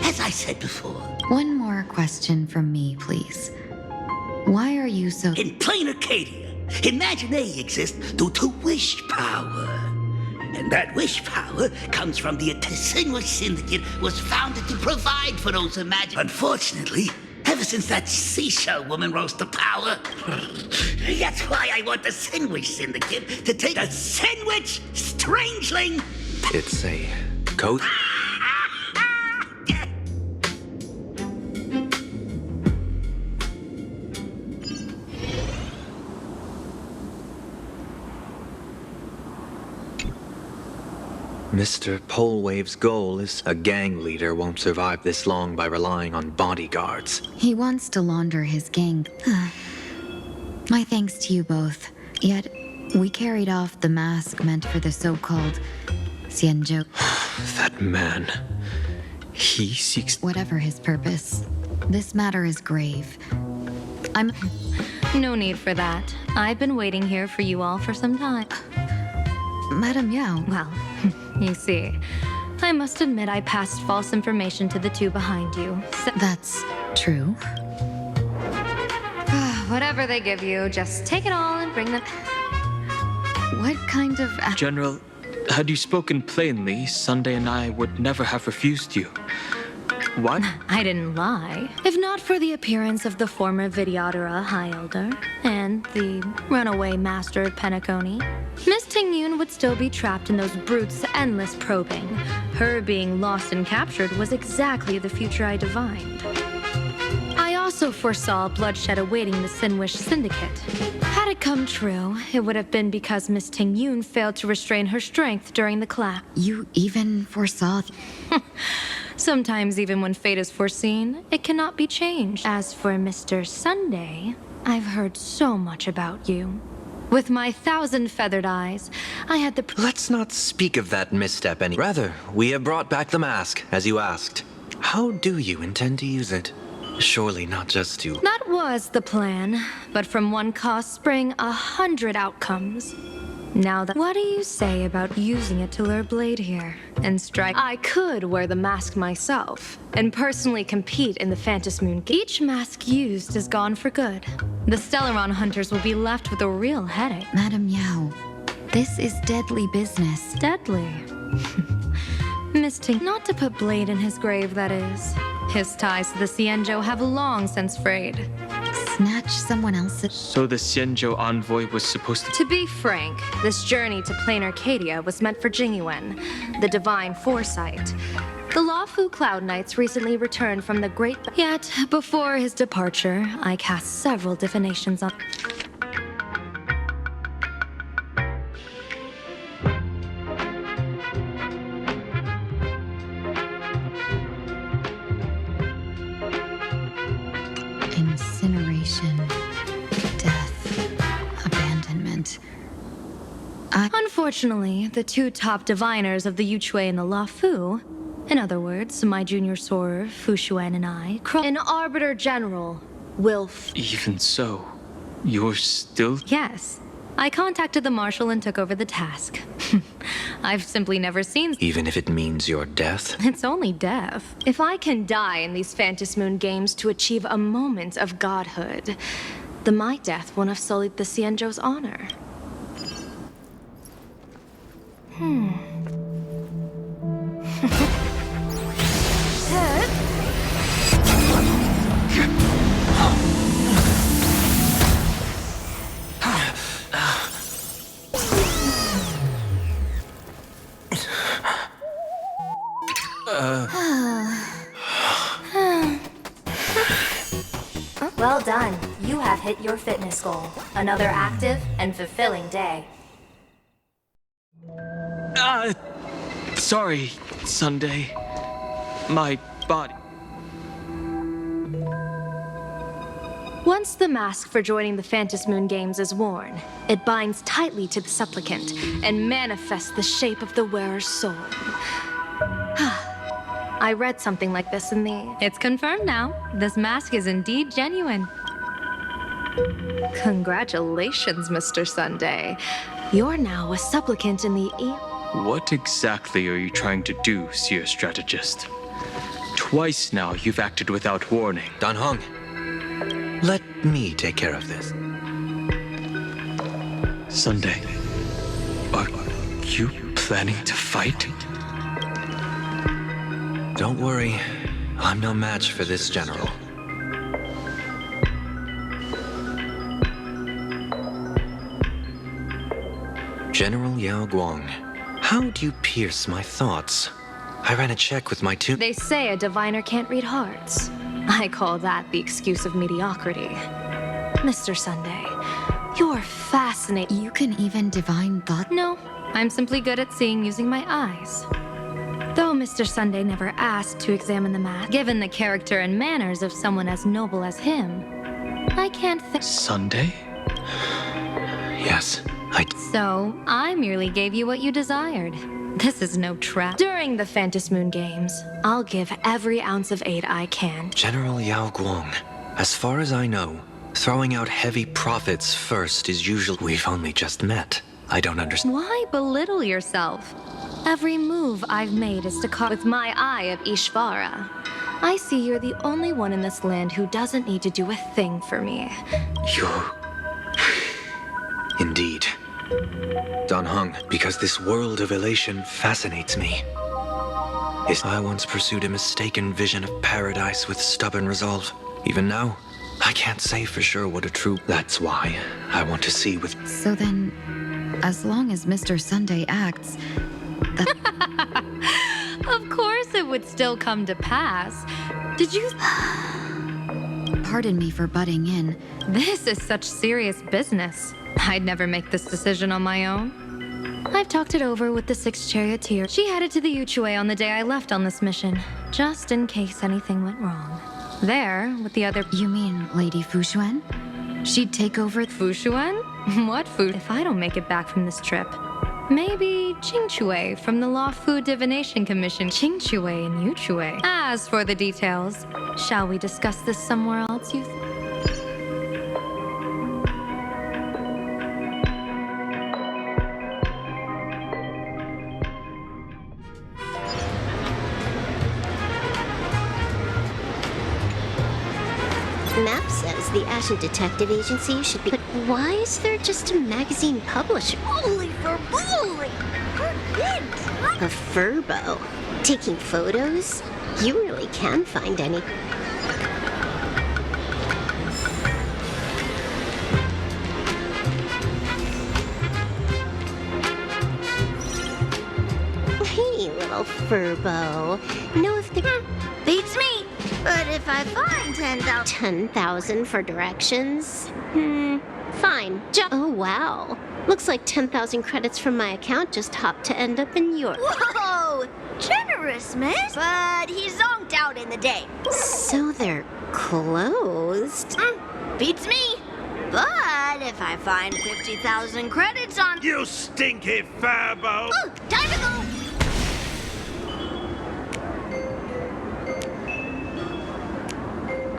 As I said before... One more question from me, please. Why are you so... In Planacardia, Imagine exists due to wish power. And that wish power comes from the Sinwish Syndicate was founded to provide for those imagined. Unfortunately, Ever since that seashell woman rose to power. That's why I want the Sandwich Syndicate to take a sandwich strangeling. It's a code? Mr. Polewave's goal is a gang leader won't survive this long by relying on bodyguards. He wants to launder his gang. My thanks to you both. Yet, we carried off the mask meant for the so-called Xianzhou. That man. He seeks... Whatever his purpose, this matter is grave. No need for that. I've been waiting here for you all for some time. Madam Yao. Well, you see, I must admit I passed false information to the two behind you. So that's true. Whatever they give you, just take it all and bring them. What kind of... General, had you spoken plainly, Sunday and I would never have refused you. What? I didn't lie. If not for the appearance of the former Vidyadhara High Elder and the runaway Master of Penacony, Miss Tingyun would still be trapped in those brutes' endless probing. Her being lost and captured was exactly the future I divined. I also foresaw bloodshed awaiting the Sandwich Syndicate. Had it come true, it would have been because Miss Tingyun failed to restrain her strength during the clash. You even foresaw... Sometimes even when fate is foreseen, it cannot be changed. As for Mr. Sunday, I've heard so much about you. With my 1,000 feathered eyes, I had the... Let's not speak of that misstep any... Rather, we have brought back the mask, as you asked. How do you intend to use it? Surely not just to... That was the plan, but from one cost spring 100 outcomes. Now that... What do you say about using it to lure Blade here and strike? I could wear the mask myself and personally compete in the Phantasmoon. Each mask used is gone for good. The Stellaron hunters will be left with a real headache. Madam Yao, this is deadly business. Deadly? Miss Ting, not to put Blade in his grave, that is. His ties to the Xianzhou have long since frayed. Snatch someone else's... So the Xianzhou envoy was supposed to... To be frank, this journey to Plain Arcadia was meant for Jingyuan, the divine foresight. The Lawfu Cloud Knights recently returned from the Great... Yet, before his departure, I cast several divinations on... Incineration, death, abandonment. Unfortunately, the two top diviners of the Yuchui and the Lawfu, in other words, my junior sorer, Fu Xuan, and I, an Arbiter General, Wilf. Even so, you're still... Yes. I contacted the Marshal and took over the task. I've simply never seen... Even if it means your death? It's only death. If I can die in these Phantasmoon games to achieve a moment of godhood, then my death won't have sullied the Xianzhou's honor. Well done. You have hit your fitness goal. Another active and fulfilling day. Sorry, Sunday. My body... Once the mask for joining the Phantasmoon Games is worn, it binds tightly to the supplicant and manifests the shape of the wearer's soul. I read something like this in the... It's confirmed now. This mask is indeed genuine. Congratulations, Mr. Sunday. You're now a supplicant in the... What exactly are you trying to do, Seer Strategist? Twice now you've acted without warning. Dan Hong, let me take care of this. Sunday, are you planning to fight? Don't worry, I'm no match for this general. General Yao Guang, how do you pierce my thoughts? I ran a check with my two. They say a diviner can't read hearts. I call that the excuse of mediocrity. Mr. Sunday, you're fascinating. You can even divine thought? No, I'm simply good at seeing using my eyes. Though Mr. Sunday never asked to examine the mask, given the character and manners of someone as noble as him, I can't think. Sunday? Yes, So, I merely gave you what you desired. This is no trap. During the Phantom Moon Games, I'll give every ounce of aid I can. General Yao Guang, as far as I know, throwing out heavy profits first is usually. We've only just met. I don't understand. Why belittle yourself? Every move I've made is to caught with my eye of Ishvara. I see you're the only one in this land who doesn't need to do a thing for me. You... Indeed. Dan Heng, because this world of elation fascinates me. I once pursued a mistaken vision of paradise with stubborn resolve. Even now, I can't say for sure what a true... That's why I want to see with... So then, as long as Mr. Sunday acts... Of course it would still come to pass. Did you... Pardon me for butting in. This is such serious business. I'd never make this decision on my own. I've talked it over with the 6th charioteer. She headed to the Yuchue on the day I left on this mission, just in case anything went wrong. There, with the other... You mean Lady Fushuan? She'd take over... Fushuan? What Fu... If I don't make it back from this trip, maybe Qingchue from the Law Fu Divination Commission. Qingchue and Yuchue. As for the details, shall we discuss this somewhere else, you think? Map says the Ashen Detective Agency should be... But why is there just a magazine publisher? Holy for bully! A furbo. Taking photos? You really can find any... Hey, little furbo. Know if the... Beats me! But if I find 10,000... 10,000 for directions? Fine. Oh, wow. Looks like 10,000 credits from my account just hopped to end up in your... Whoa! Generous, miss. But he zonked out in the day. So they're closed? Beats me. But if I find 50,000 credits on... You stinky furbo! Ooh, time to go!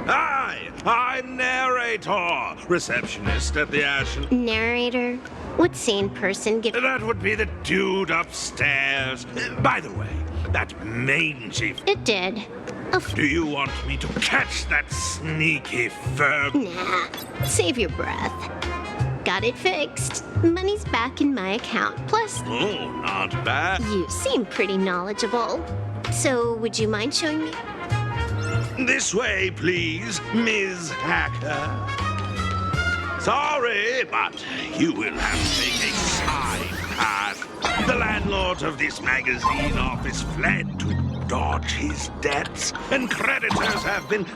Hi, I'm narrator, receptionist at the Ashen... Narrator? What sane person give... That would be the dude upstairs. By the way, that mangy... It did. Do you want me to catch that sneaky fur... Nah, save your breath. Got it fixed. Money's back in my account. Plus... Oh, not bad. You seem pretty knowledgeable. So, would you mind showing me? This way, please, Ms. Hacker. Sorry, but you will have to take a side path. The landlord of this magazine office fled to dodge his debts, and creditors have been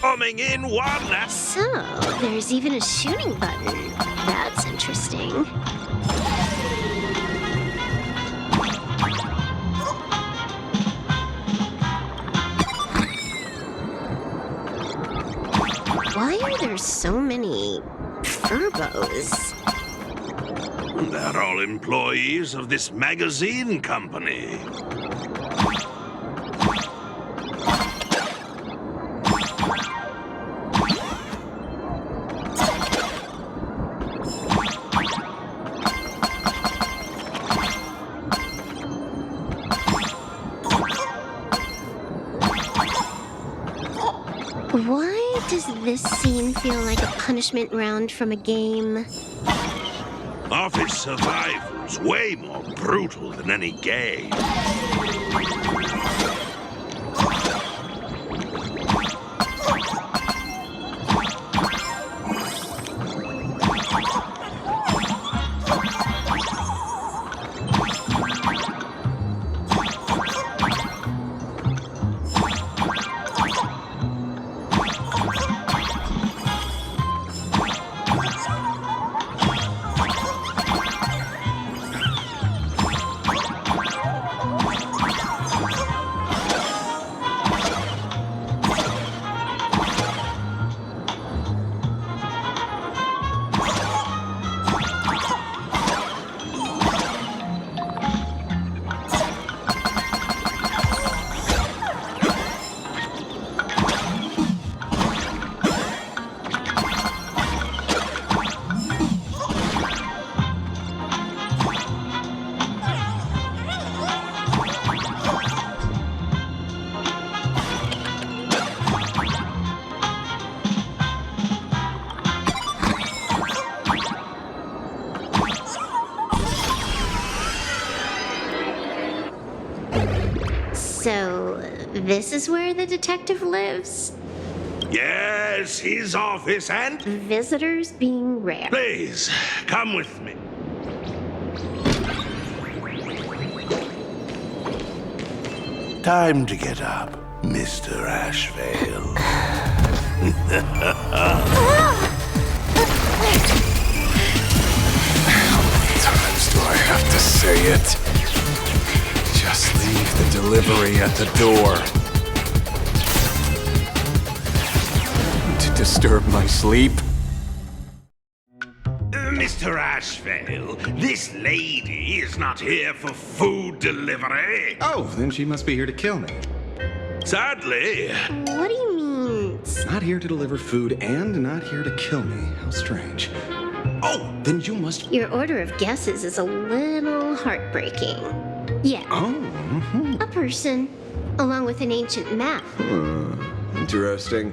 coming in one last... So, there's even a shooting button. That's interesting. Why are there so many furbos? They're all employees of this magazine company. Why does this scene feel like a punishment round from a game? Office survival's way more brutal than any game. So, this is where the detective lives? Yes, his office and... Visitors being rare. Please, come with me. Time to get up, Mr. Ashvale. How many times do I have to say it? Just leave the delivery at the door. To disturb my sleep? Mr. Ashvale, this lady is not here for food delivery. Oh, then she must be here to kill me. Sadly. What do you mean? Not here to deliver food and not here to kill me. How strange. Oh, then you must... Your order of guesses is a little heartbreaking. Yeah. Oh. A person, along with an ancient map. Interesting.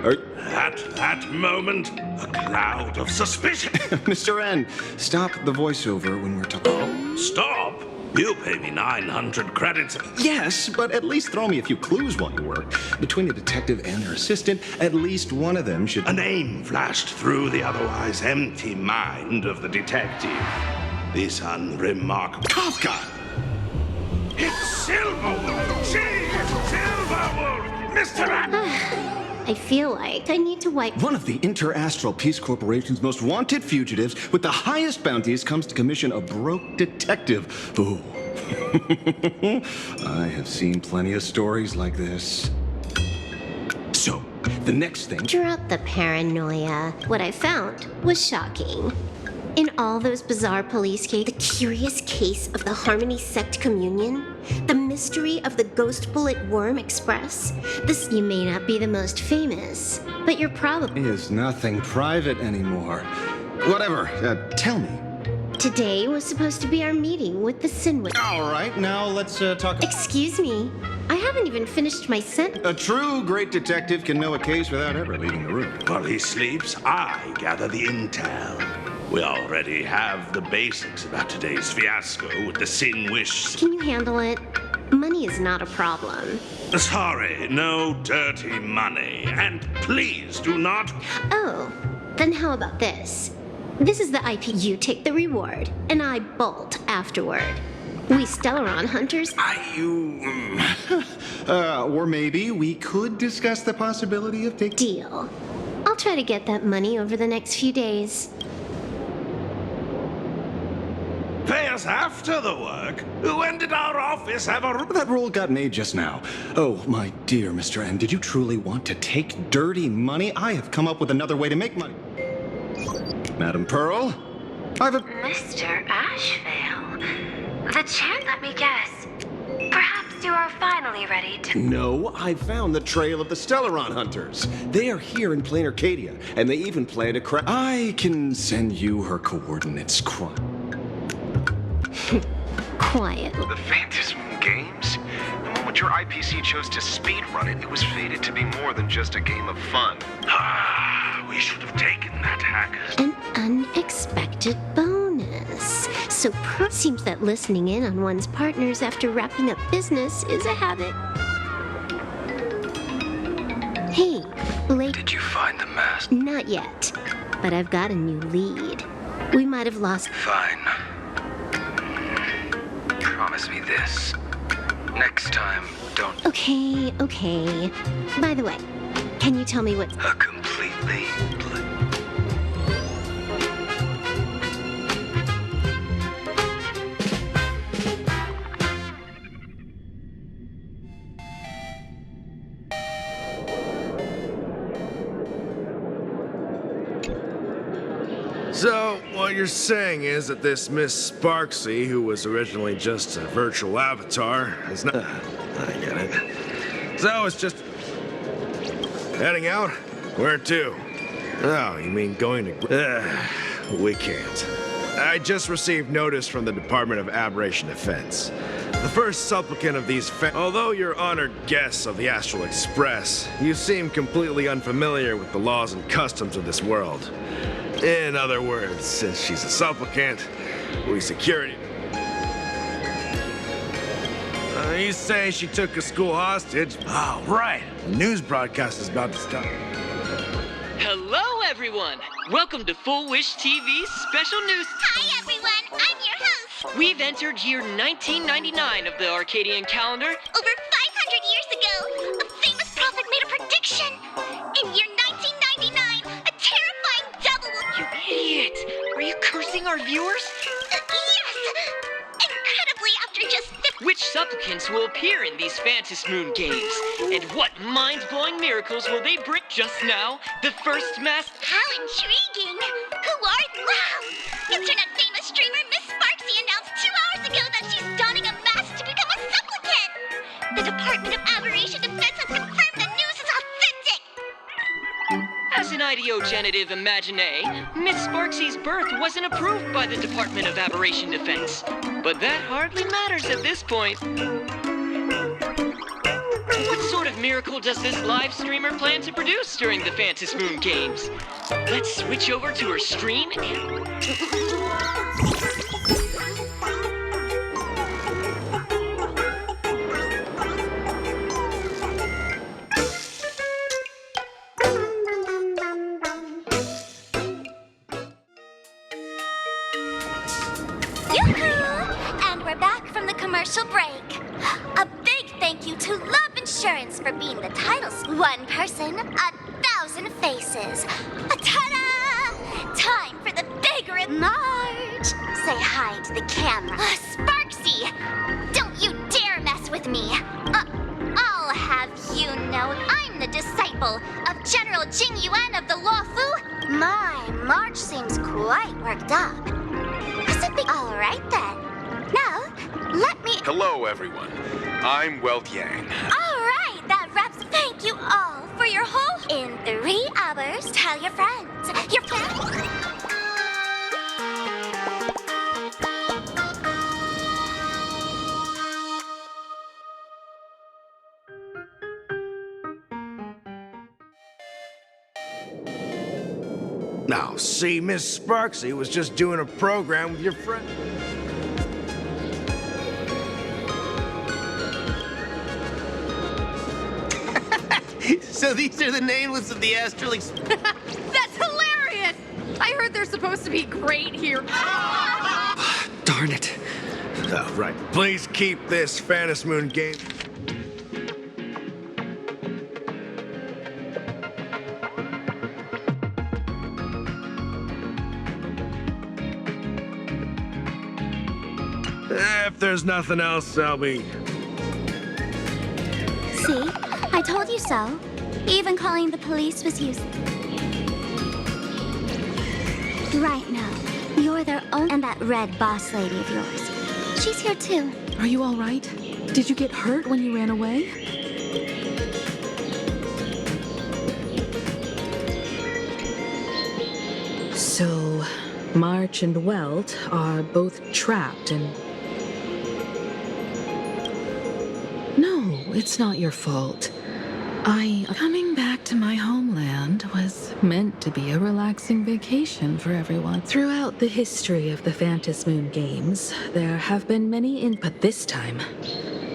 At that moment, a cloud of suspicion. Mr. N, stop the voiceover when we're talking. Stop? You pay me 900 credits. Yes, but at least throw me a few clues while you work. Between the detective and her assistant, at least one of them should... A name flashed through the otherwise empty mind of the detective. This unremarkable... Kafka! It's Silverwood! She is Silverwood! Mr. I feel like I need to wipe... One of the Interastral Peace Corporation's most wanted fugitives with the highest bounties comes to commission a broke detective. Ooh. I have seen plenty of stories like this. So, the next thing... Drop the paranoia. What I found was shocking. In all those bizarre police cases, the curious case of the Harmony Sect Communion, the mystery of the Ghost Bullet Worm Express, this you may not be the most famous, but you're probably... is nothing private anymore. Whatever, tell me. Today was supposed to be our meeting with the Sinway. All right, now let's talk... Excuse me, I haven't even finished my sentence. A true great detective can know a case without ever leaving the room. While he sleeps, I gather the intel. We already have the basics about today's fiasco with the Sin Wish. Can you handle it? Money is not a problem. Sorry, no dirty money. And please do not... Oh, then how about this? This is the IP. You take the reward, and I bolt afterward. We Stellaron hunters... Or maybe we could discuss the possibility of taking... Deal. I'll try to get that money over the next few days. Pay us after the work? When did our office have a... That rule got made just now. Oh, my dear Mr. N, did you truly want to take dirty money? I have come up with another way to make money. Madam Pearl, I've a... Mr. Ashvale, the chair, let me guess. Perhaps you are finally ready to... No, I found the trail of the Stellaron hunters. They are here in Planacardia, and they even plan to crash... I can send you her coordinates, Quiet. The Phantasm Games? The moment your IPC chose to speedrun it, it was fated to be more than just a game of fun. We should have taken that, hackers. An unexpected bonus. So seems that listening in on one's partners after wrapping up business is a habit. Hey, late. Did you find the mask? Not yet, but I've got a new lead. We might have lost... Fine. Promise me this. Next time, don't... Okay. By the way, can you tell me what... A completely... So, what you're saying is that this Miss Sparksy, who was originally just a virtual avatar, is not... I get it. So, it's just... heading out? Where to? Oh, you mean going to... we can't. I just received notice from the Department of Aberration Defense. The first supplicant of these although you're honored guests of the Astral Express, you seem completely unfamiliar with the laws and customs of this world. In other words, since she's a supplicant, we security... You say she took a school hostage? Oh, right. The news broadcast is about to start. Hello, everyone. Welcome to Full Wish TV's special news. Hi, everyone. I'm your host. We've entered year 1999 of the Arcadian calendar. Over 500 years ago, a famous prophet made a prediction. In year 1999, a terrifying devil will... You idiot! Are you cursing our viewers? Yes! Incredibly, after just... Which supplicants will appear in these Phantom Moon games? And what mind-blowing miracles will they bring? Just now, the first mass... How intriguing! Who are... Wow! Internet-famous streamer Miss Sparksy announced 2 hours ago that she's donning a mask to become a supplicant! The Department of Aberration Defense has confirmed the news is authentic! As an ideogenitive imagine, Miss Sparksy's birth wasn't approved by the Department of Aberration Defense. But that hardly matters at this point. What sort of miracle does this live streamer plan to produce during the Phantom Moon games? Let's switch over to her stream and... And we're back from the commercial break. A big thank you to Love Insurance for being the titles. One person, 1,000 faces. Ta-da! Time for the big Marge! Say hi to the camera. Sparksy! Don't you dare mess with me! I'll have you know I'm the disciple of General Jing Yuan of the Luofu. My, Marge seems quite worked up. All right then. Now, let me... Hello, everyone. I'm Welt Yang. All right, that wraps... Thank you all for your whole... In 3 hours, tell your friends. Your friends... Now, see, Miss Sparksy was just doing a program with your friend. So these are the nameless of the astral That's hilarious! I heard they're supposed to be great here. Darn it. Oh, right. Please keep this Phantom Moon game. If there's nothing else, I'll be... See? I told you so. Even calling the police was useless. Right now, you're their own... And that red boss lady of yours. She's here too. Are you all right? Did you get hurt when you ran away? So, March and Welt are both trapped and... No, it's not your fault. Coming back to my homeland was meant to be a relaxing vacation for everyone. Throughout the history of the Phantom Moon games, there have been many but this time,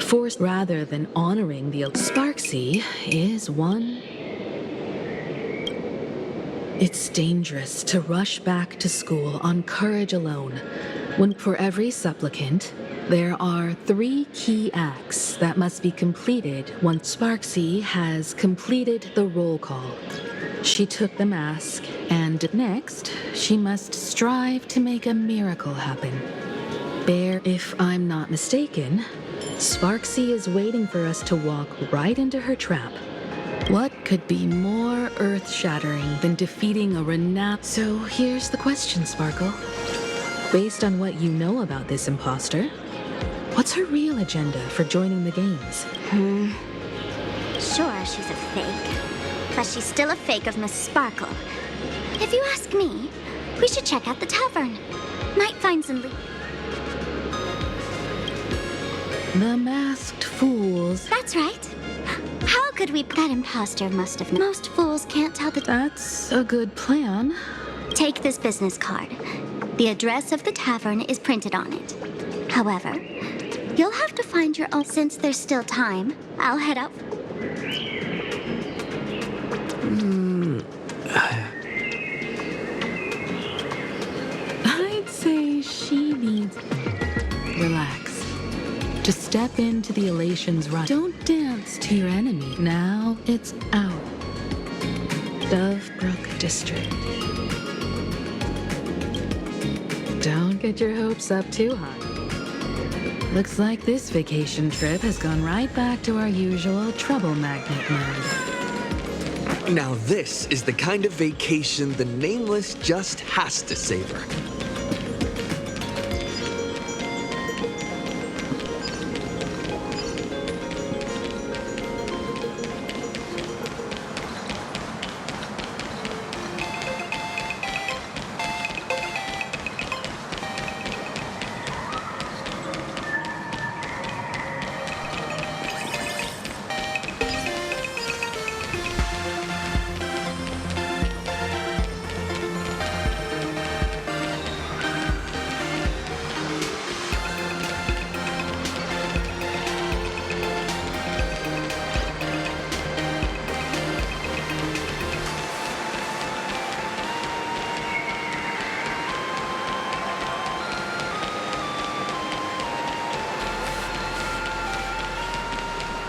forced rather than honoring the Sparksy is one. It's dangerous to rush back to school on courage alone, when for every supplicant, there are 3 key acts that must be completed once Sparksy has completed the roll call. She took the mask, and next, she must strive to make a miracle happen. If I'm not mistaken, Sparksy is waiting for us to walk right into her trap. What could be more earth-shattering than defeating a renowned... So here's the question, Sparkle. Based on what you know about this imposter, what's her real agenda for joining the games? Sure, she's a fake. But she's still a fake of Miss Sparkle. If you ask me, we should check out the tavern. Might find some... The masked fools. That's right. How could we... That imposter must have... Most fools can't tell the... That's a good plan. Take this business card. The address of the tavern is printed on it. However, You'll have to find your own. Since there's still time, I'll head out. I'd say she needs... Relax. Just step into the elations run. Don't dance to your enemy. Now it's out. Dovebrook District. Don't get your hopes up too high. Looks like this vacation trip has gone right back to our usual trouble magnet mode. Now this is the kind of vacation the Nameless just has to savor.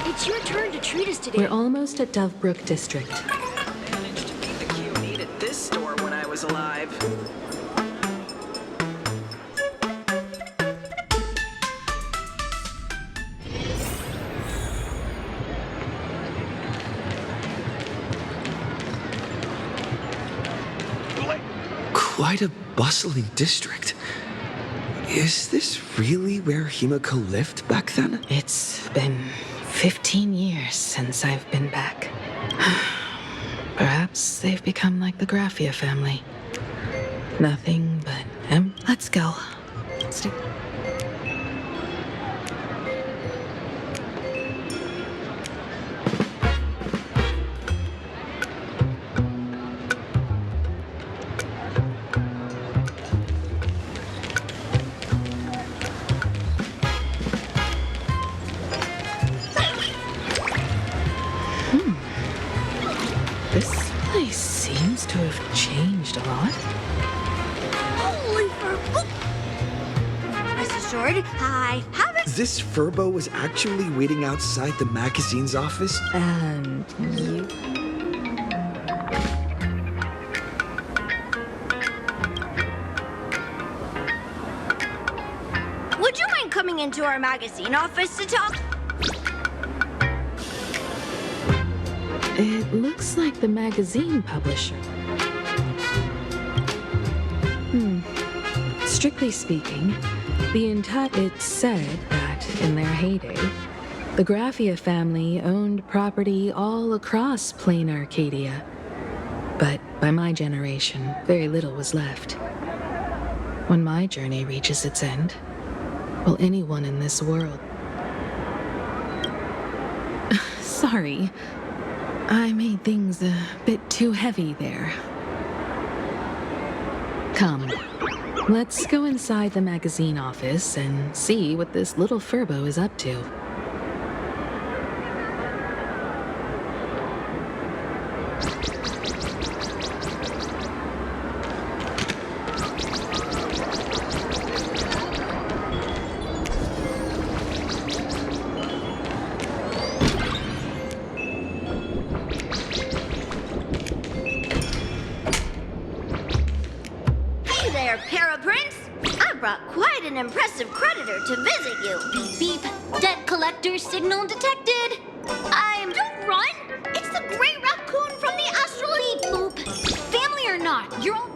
It's your turn to treat us today. We're almost at Dovebrook District. Managed to beat the queue need at this store when I was alive. Quite a bustling district. Is this really where Himiko lived back then? It's been 15 years since I've been back. Perhaps they've become like the Graphia family. Nothing but let's go. This place seems to have changed a lot. Holy Furbo! Rest assured, I haven't. This Furbo was actually waiting outside the magazine's office? And you? Would you mind coming into our magazine office to talk? It looks like the magazine publisher. Strictly speaking, it said that in their heyday, the Graphia family owned property all across plain Arcadia. But by my generation, very little was left. When my journey reaches its end, will anyone in this world... Sorry. I made things a bit too heavy there. Come, let's go inside the magazine office and see what this little Furbo is up to. Quite an impressive creditor to visit you. Beep beep. Debt collector signal detected. Don't run! It's the Great Raccoon from the Astral Beep Boop. Family or not, you're all...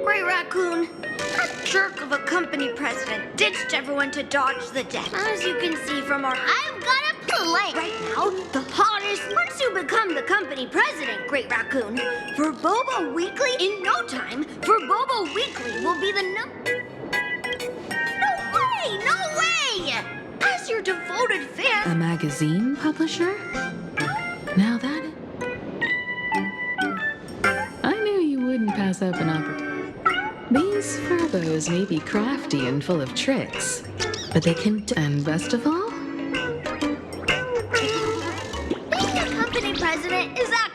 Great Raccoon, that jerk of a company president ditched everyone to dodge the debt. As you can see from our... I've got a plan. Right now, the hottest... Once you become the company president, Great Raccoon, for Bobo Weekly, in no time, for Bobo Weekly will be the No way! As your devoted fan... A magazine publisher? Now I knew you wouldn't pass up an opportunity. These Furbos may be crafty and full of tricks, but they can and best of all, Being a company president is actually...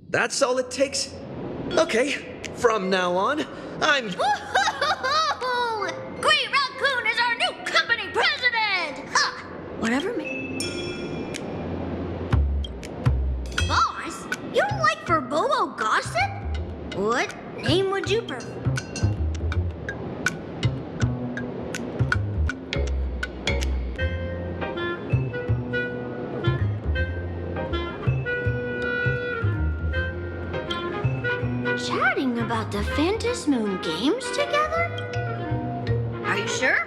That's all it takes? Okay, from now on, I'm... Woo-hoo-hoo-hoo! Great Raccoon is our new company president! Ha! Whatever Boss, you don't like Furbobo gossip? What name would you prefer? Chatting about the Phantom Moon games together? Are you sure?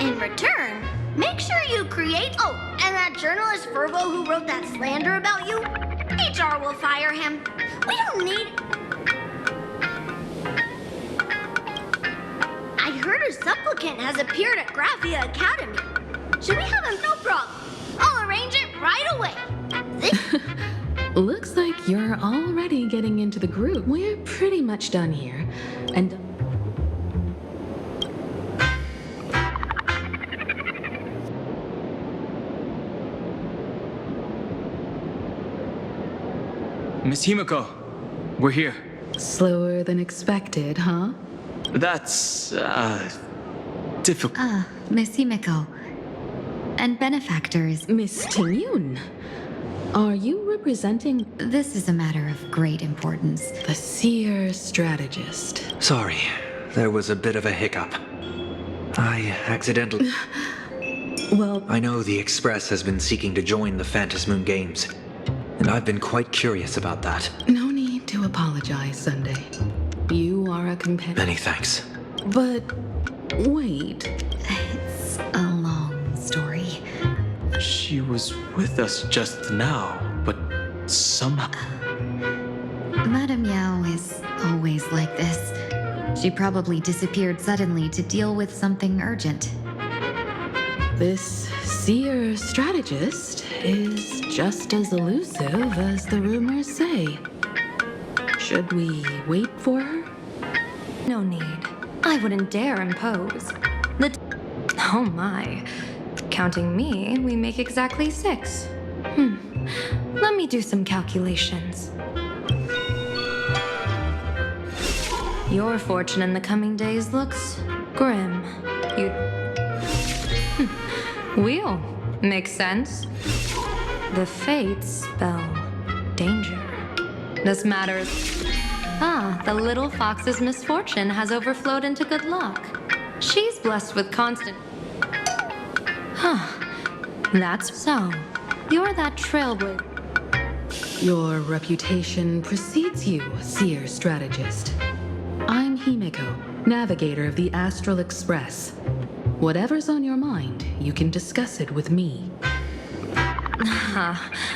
In return, make sure you create... Oh, and that journalist Furbo who wrote that slander about you? HR will fire him. We don't need... I heard a supplicant has appeared at Graphia Academy. Should we have him? No problem. I'll arrange it right away. looks like you're already getting into the groove. We're pretty much done here. And Miss Himiko, we're here. slower than expected, huh? That's, difficult. Ah, Miss Himiko. And benefactors. Miss Tingyun, are you representing... This is a matter of great importance. The seer strategist. Sorry, there was a bit of a hiccup. I accidentally... Well... I know the Express has been seeking to join the Phantom Moon Games, and I've been quite curious about that. No need to apologize, Sunday. You are a competitor. Many thanks. But... wait. It's a long story. She was with us just now, but somehow... Madame Yao is always like this. She probably disappeared suddenly to deal with something urgent. This seer strategist is just as elusive as the rumors say. Should we wait for her? No need. I wouldn't dare impose. Oh my. Counting me, we make exactly 6. Let me do some calculations. Your fortune in the coming days looks grim. Wheel. Makes sense. The fates spell danger. This matters. The little fox's misfortune has overflowed into good luck. She's blessed with constant... That's so. You're that trailblazer. Your reputation precedes you, seer strategist. I'm Himiko, navigator of the Astral Express. Whatever's on your mind, you can discuss it with me.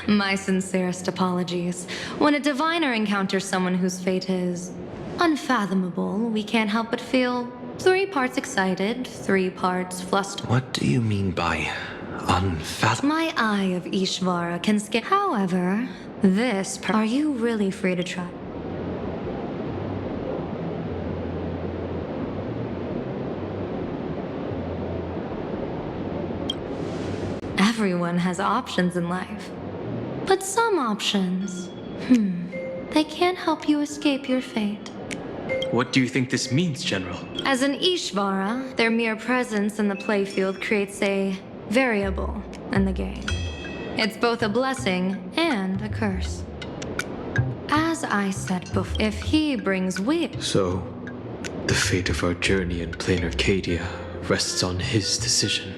My sincerest apologies. When a diviner encounters someone whose fate is unfathomable, we can't help but feel 3 parts excited, 3 parts flustered. What do you mean by unfathomable? My eye of Ishvara can scan. However, are you really free to try? Everyone has options in life. But some options, they can't help you escape your fate. What do you think this means, General? As an Ishvara, their mere presence in the playfield creates a variable in the game. It's both a blessing and a curse. As I said before, if he brings So, the fate of our journey in Planacardia rests on his decision.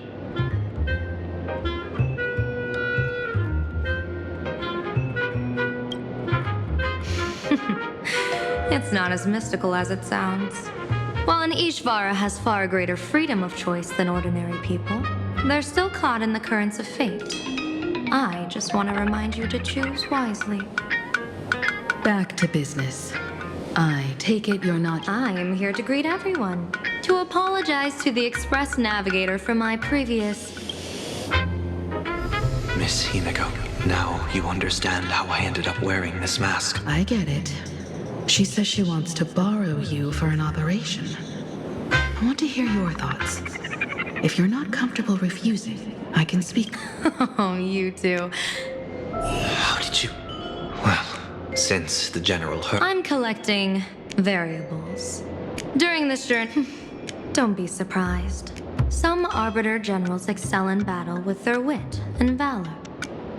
It's not as mystical as it sounds. While an Ishvara has far greater freedom of choice than ordinary people, they're still caught in the currents of fate. I just want to remind you to choose wisely. Back to business. I take it you're not... I am here to greet everyone. To apologize to the Express Navigator for my previous... Miss Himiko, now you understand how I ended up wearing this mask. I get it. She says she wants to borrow you for an operation. I want to hear your thoughts. If you're not comfortable refusing, I can speak. Oh, you two. How did you... Well, since the General heard... I'm collecting variables. During this journey, don't be surprised. Some Arbiter Generals excel in battle with their wit and valor.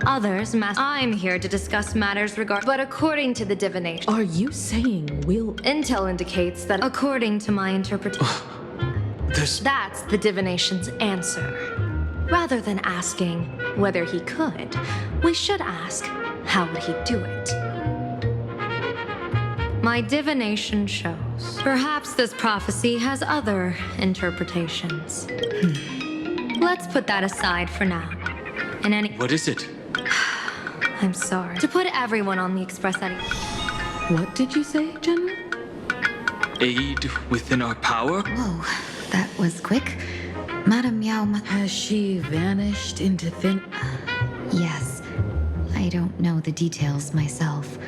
Others, I'm here to discuss matters regarding... But according to the divination... Are you saying we'll... Intel indicates that according to my interpretation... That's the divination's answer. Rather than asking whether he could, we should ask, how would he do it? My divination shows. Perhaps this prophecy has other interpretations. Let's put that aside for now. What is it? I'm sorry. To put everyone on the Express at ease. What did you say, General? Aid within our power? Whoa, that was quick. Madame Yao... Has she vanished into thin... Yes. I don't know the details myself.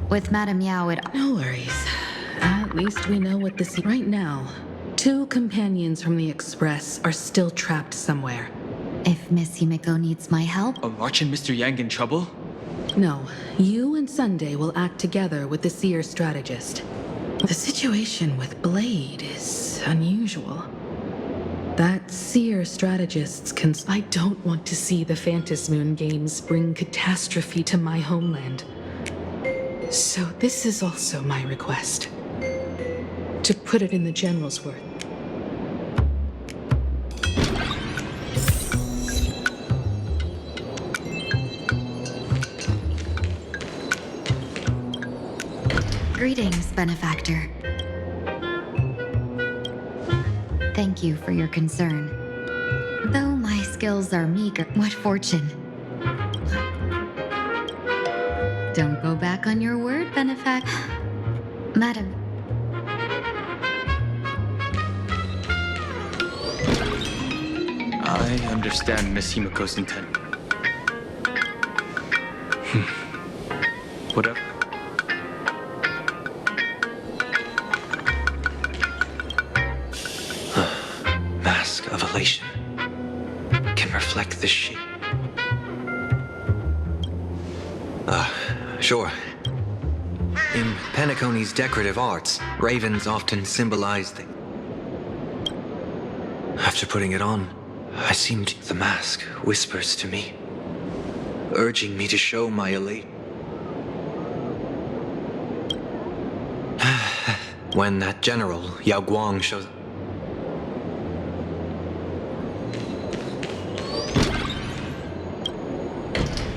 With Madame Yao, No worries. At least we know what this... Right now, 2 companions from the Express are still trapped somewhere. If Miss Himiko needs my help... Are March and Mr. Yang in trouble? No. You and Sunday will act together with the seer strategist. The situation with Blade is unusual. That seer strategist's I don't want to see the Phantasmoon games bring catastrophe to my homeland. So this is also my request. To put it in the General's words. Greetings, benefactor. Thank you for your concern. Though my skills are meager, what fortune. Don't go back on your word, benefactor. Madam. I understand Miss Himiko's intent. Whatever. Mask of elation can reflect the shape. Sure. In Penacony's decorative arts, ravens often symbolize the... After putting it on, I seemed... The mask whispers to me, urging me to show my elate. When that general, Yao Guang, shows up...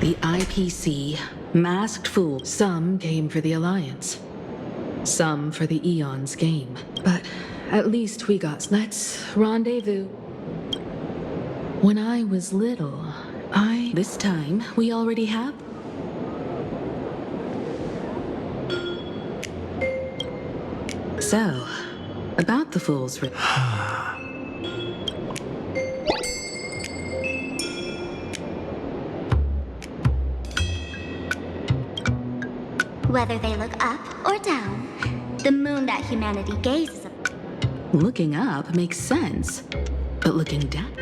The IPC, masked fools. Some came for the Alliance. Some for the Eons game. But at least we got... Let's rendezvous. When I was little, This time, we already have... So, about the Fool's... Whether they look up or down, the moon that humanity gazes upon. Looking up makes sense, but looking down...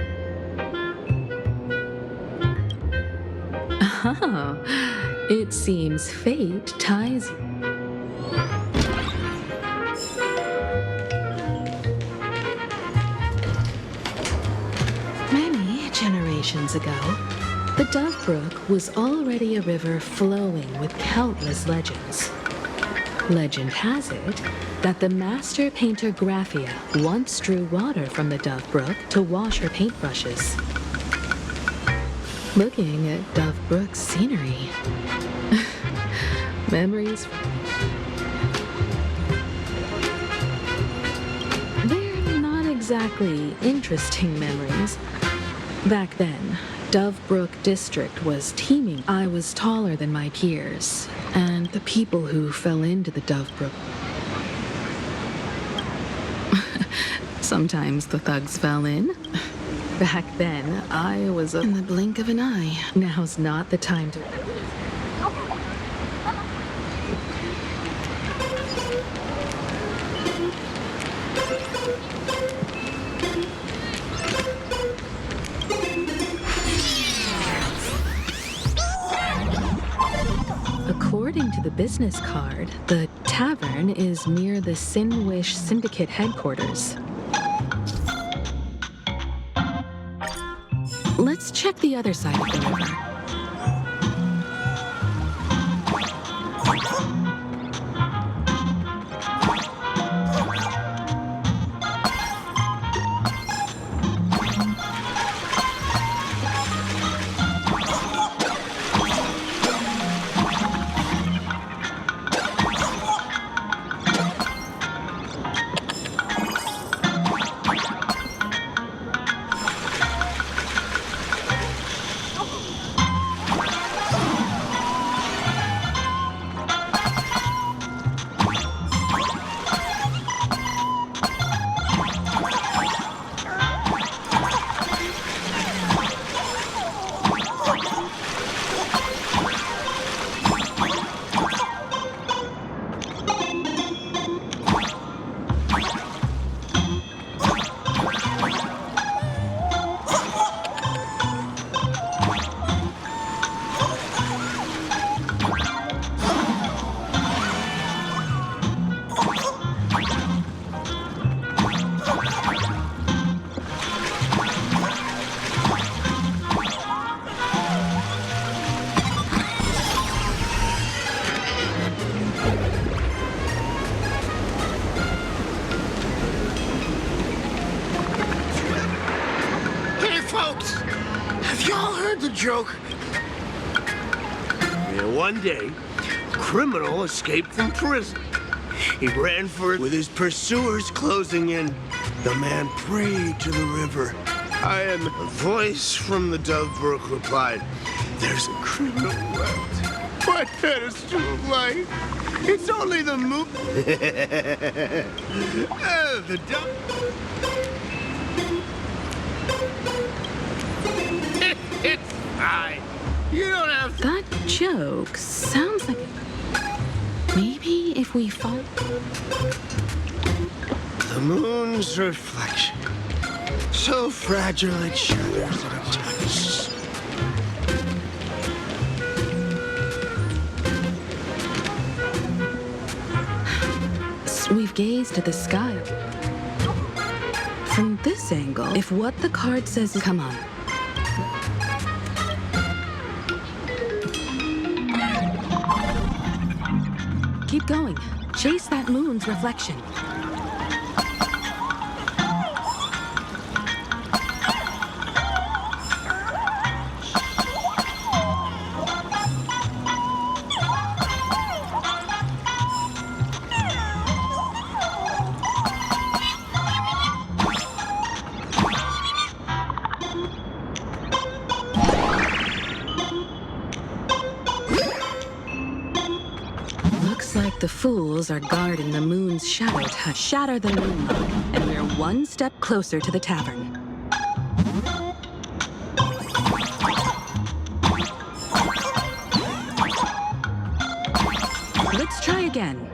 Oh, it seems fate ties... Many generations ago, the Dove Brook was already a river flowing with countless legends. Legend has it that the master painter Graphia once drew water from the Dove Brook to wash her paintbrushes. Looking at Dove Brook's scenery. Memories. They're not exactly interesting memories. Back then, Dove Brook District was teeming. I was taller than my peers, and the people who fell into the Dove Brook. Sometimes the thugs fell in. Back then, I was in the blink of an eye. Now's not the time to... According to the business card, the tavern is near the Sinwish Syndicate headquarters. Let's check the other side of the river. Joke. And one day, a criminal escaped from prison. He ran for it with his pursuers closing in. The man prayed to the river. A voice from the Dove Brook replied, "There's a criminal left. But that is too late. It's only the moon." The Dove... It's fine. You don't have to. That joke sounds like... Maybe if we fall... The moon's reflection. So fragile it shatters at a touch. We've gazed at the sky. From this angle, if what the card says is... Come on. Keep going. Chase that moon's reflection. The fools are guarding the moon's shadow to shatter the moon, and we're one step closer to the tavern. Let's try again.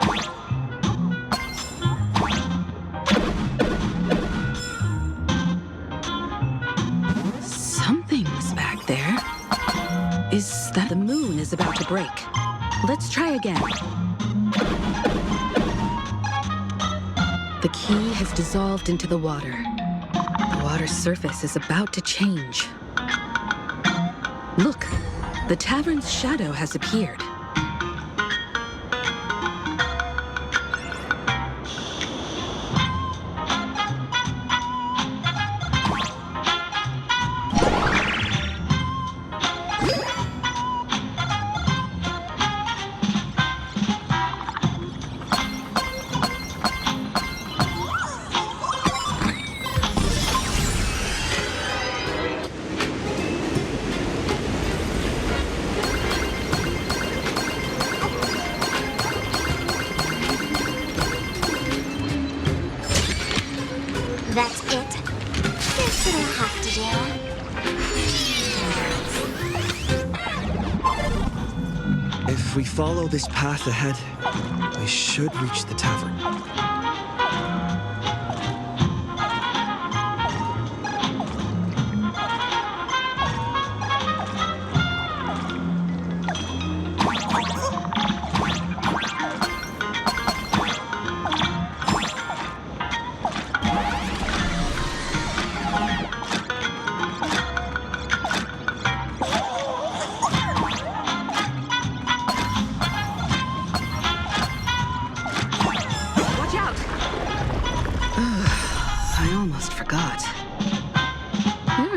Something's back there. Is that the moon is about to break? Let's try again. The key has dissolved into the water. The water's surface is about to change. Look, the tavern's shadow has appeared. That's it. Guess it'll have to do. If we follow this path ahead, we should reach the tavern.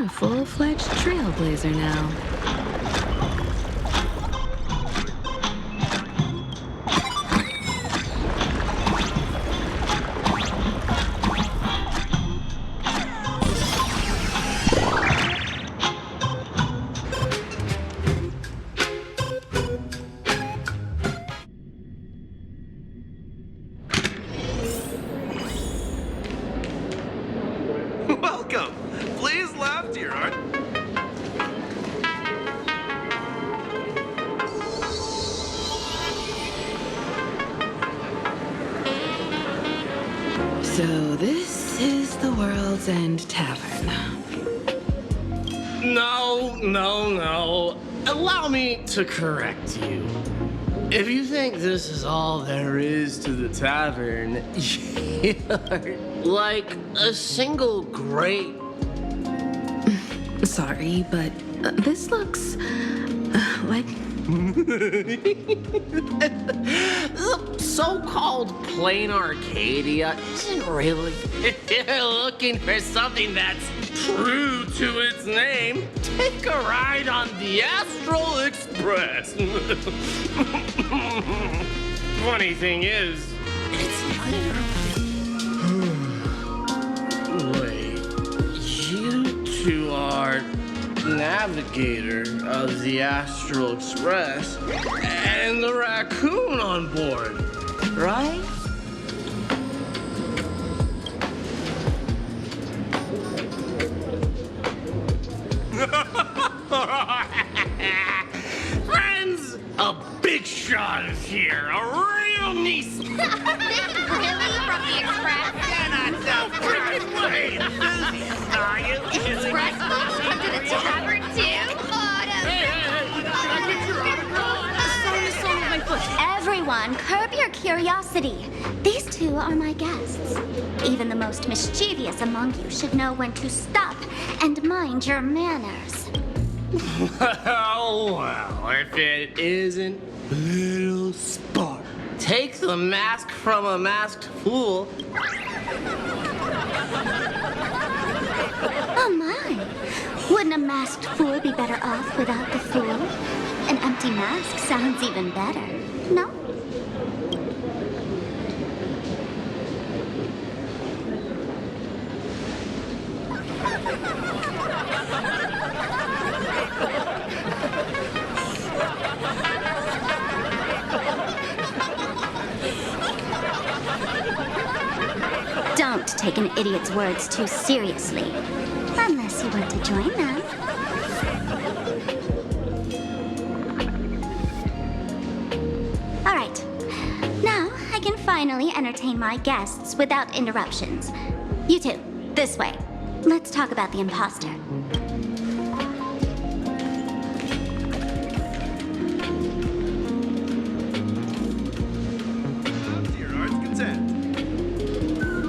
Full-fledged trailblazer now. Welcome. Please laugh, dear heart. So this is the World's End Tavern. No. Allow me to correct you. If you think this is all there is to the tavern, you're like a single great... Sorry, but this looks like... The so-called plain Arcadia isn't really... If you're looking for something that's true to its name, take a ride on the Astral Express. Funny thing is, it's Wait, you two are navigator of the Astral Express and the raccoon on board, right? Sean here, a real niece. Really? From the Express? No freaking way! Enthusiast, are you? Express folks come to the tavern too? Everyone, curb your curiosity. These two are my guests. Even the most mischievous among you should know when to stop and mind your manners. Oh, well, if it isn't Little Spark. Take the mask from a masked fool. Oh my! Wouldn't a masked fool be better off without the fool? An empty mask sounds even better, no? Don't take an idiot's words too seriously. Unless you want to join them. All right. Now I can finally entertain my guests without interruptions. You two, this way. Let's talk about the imposter.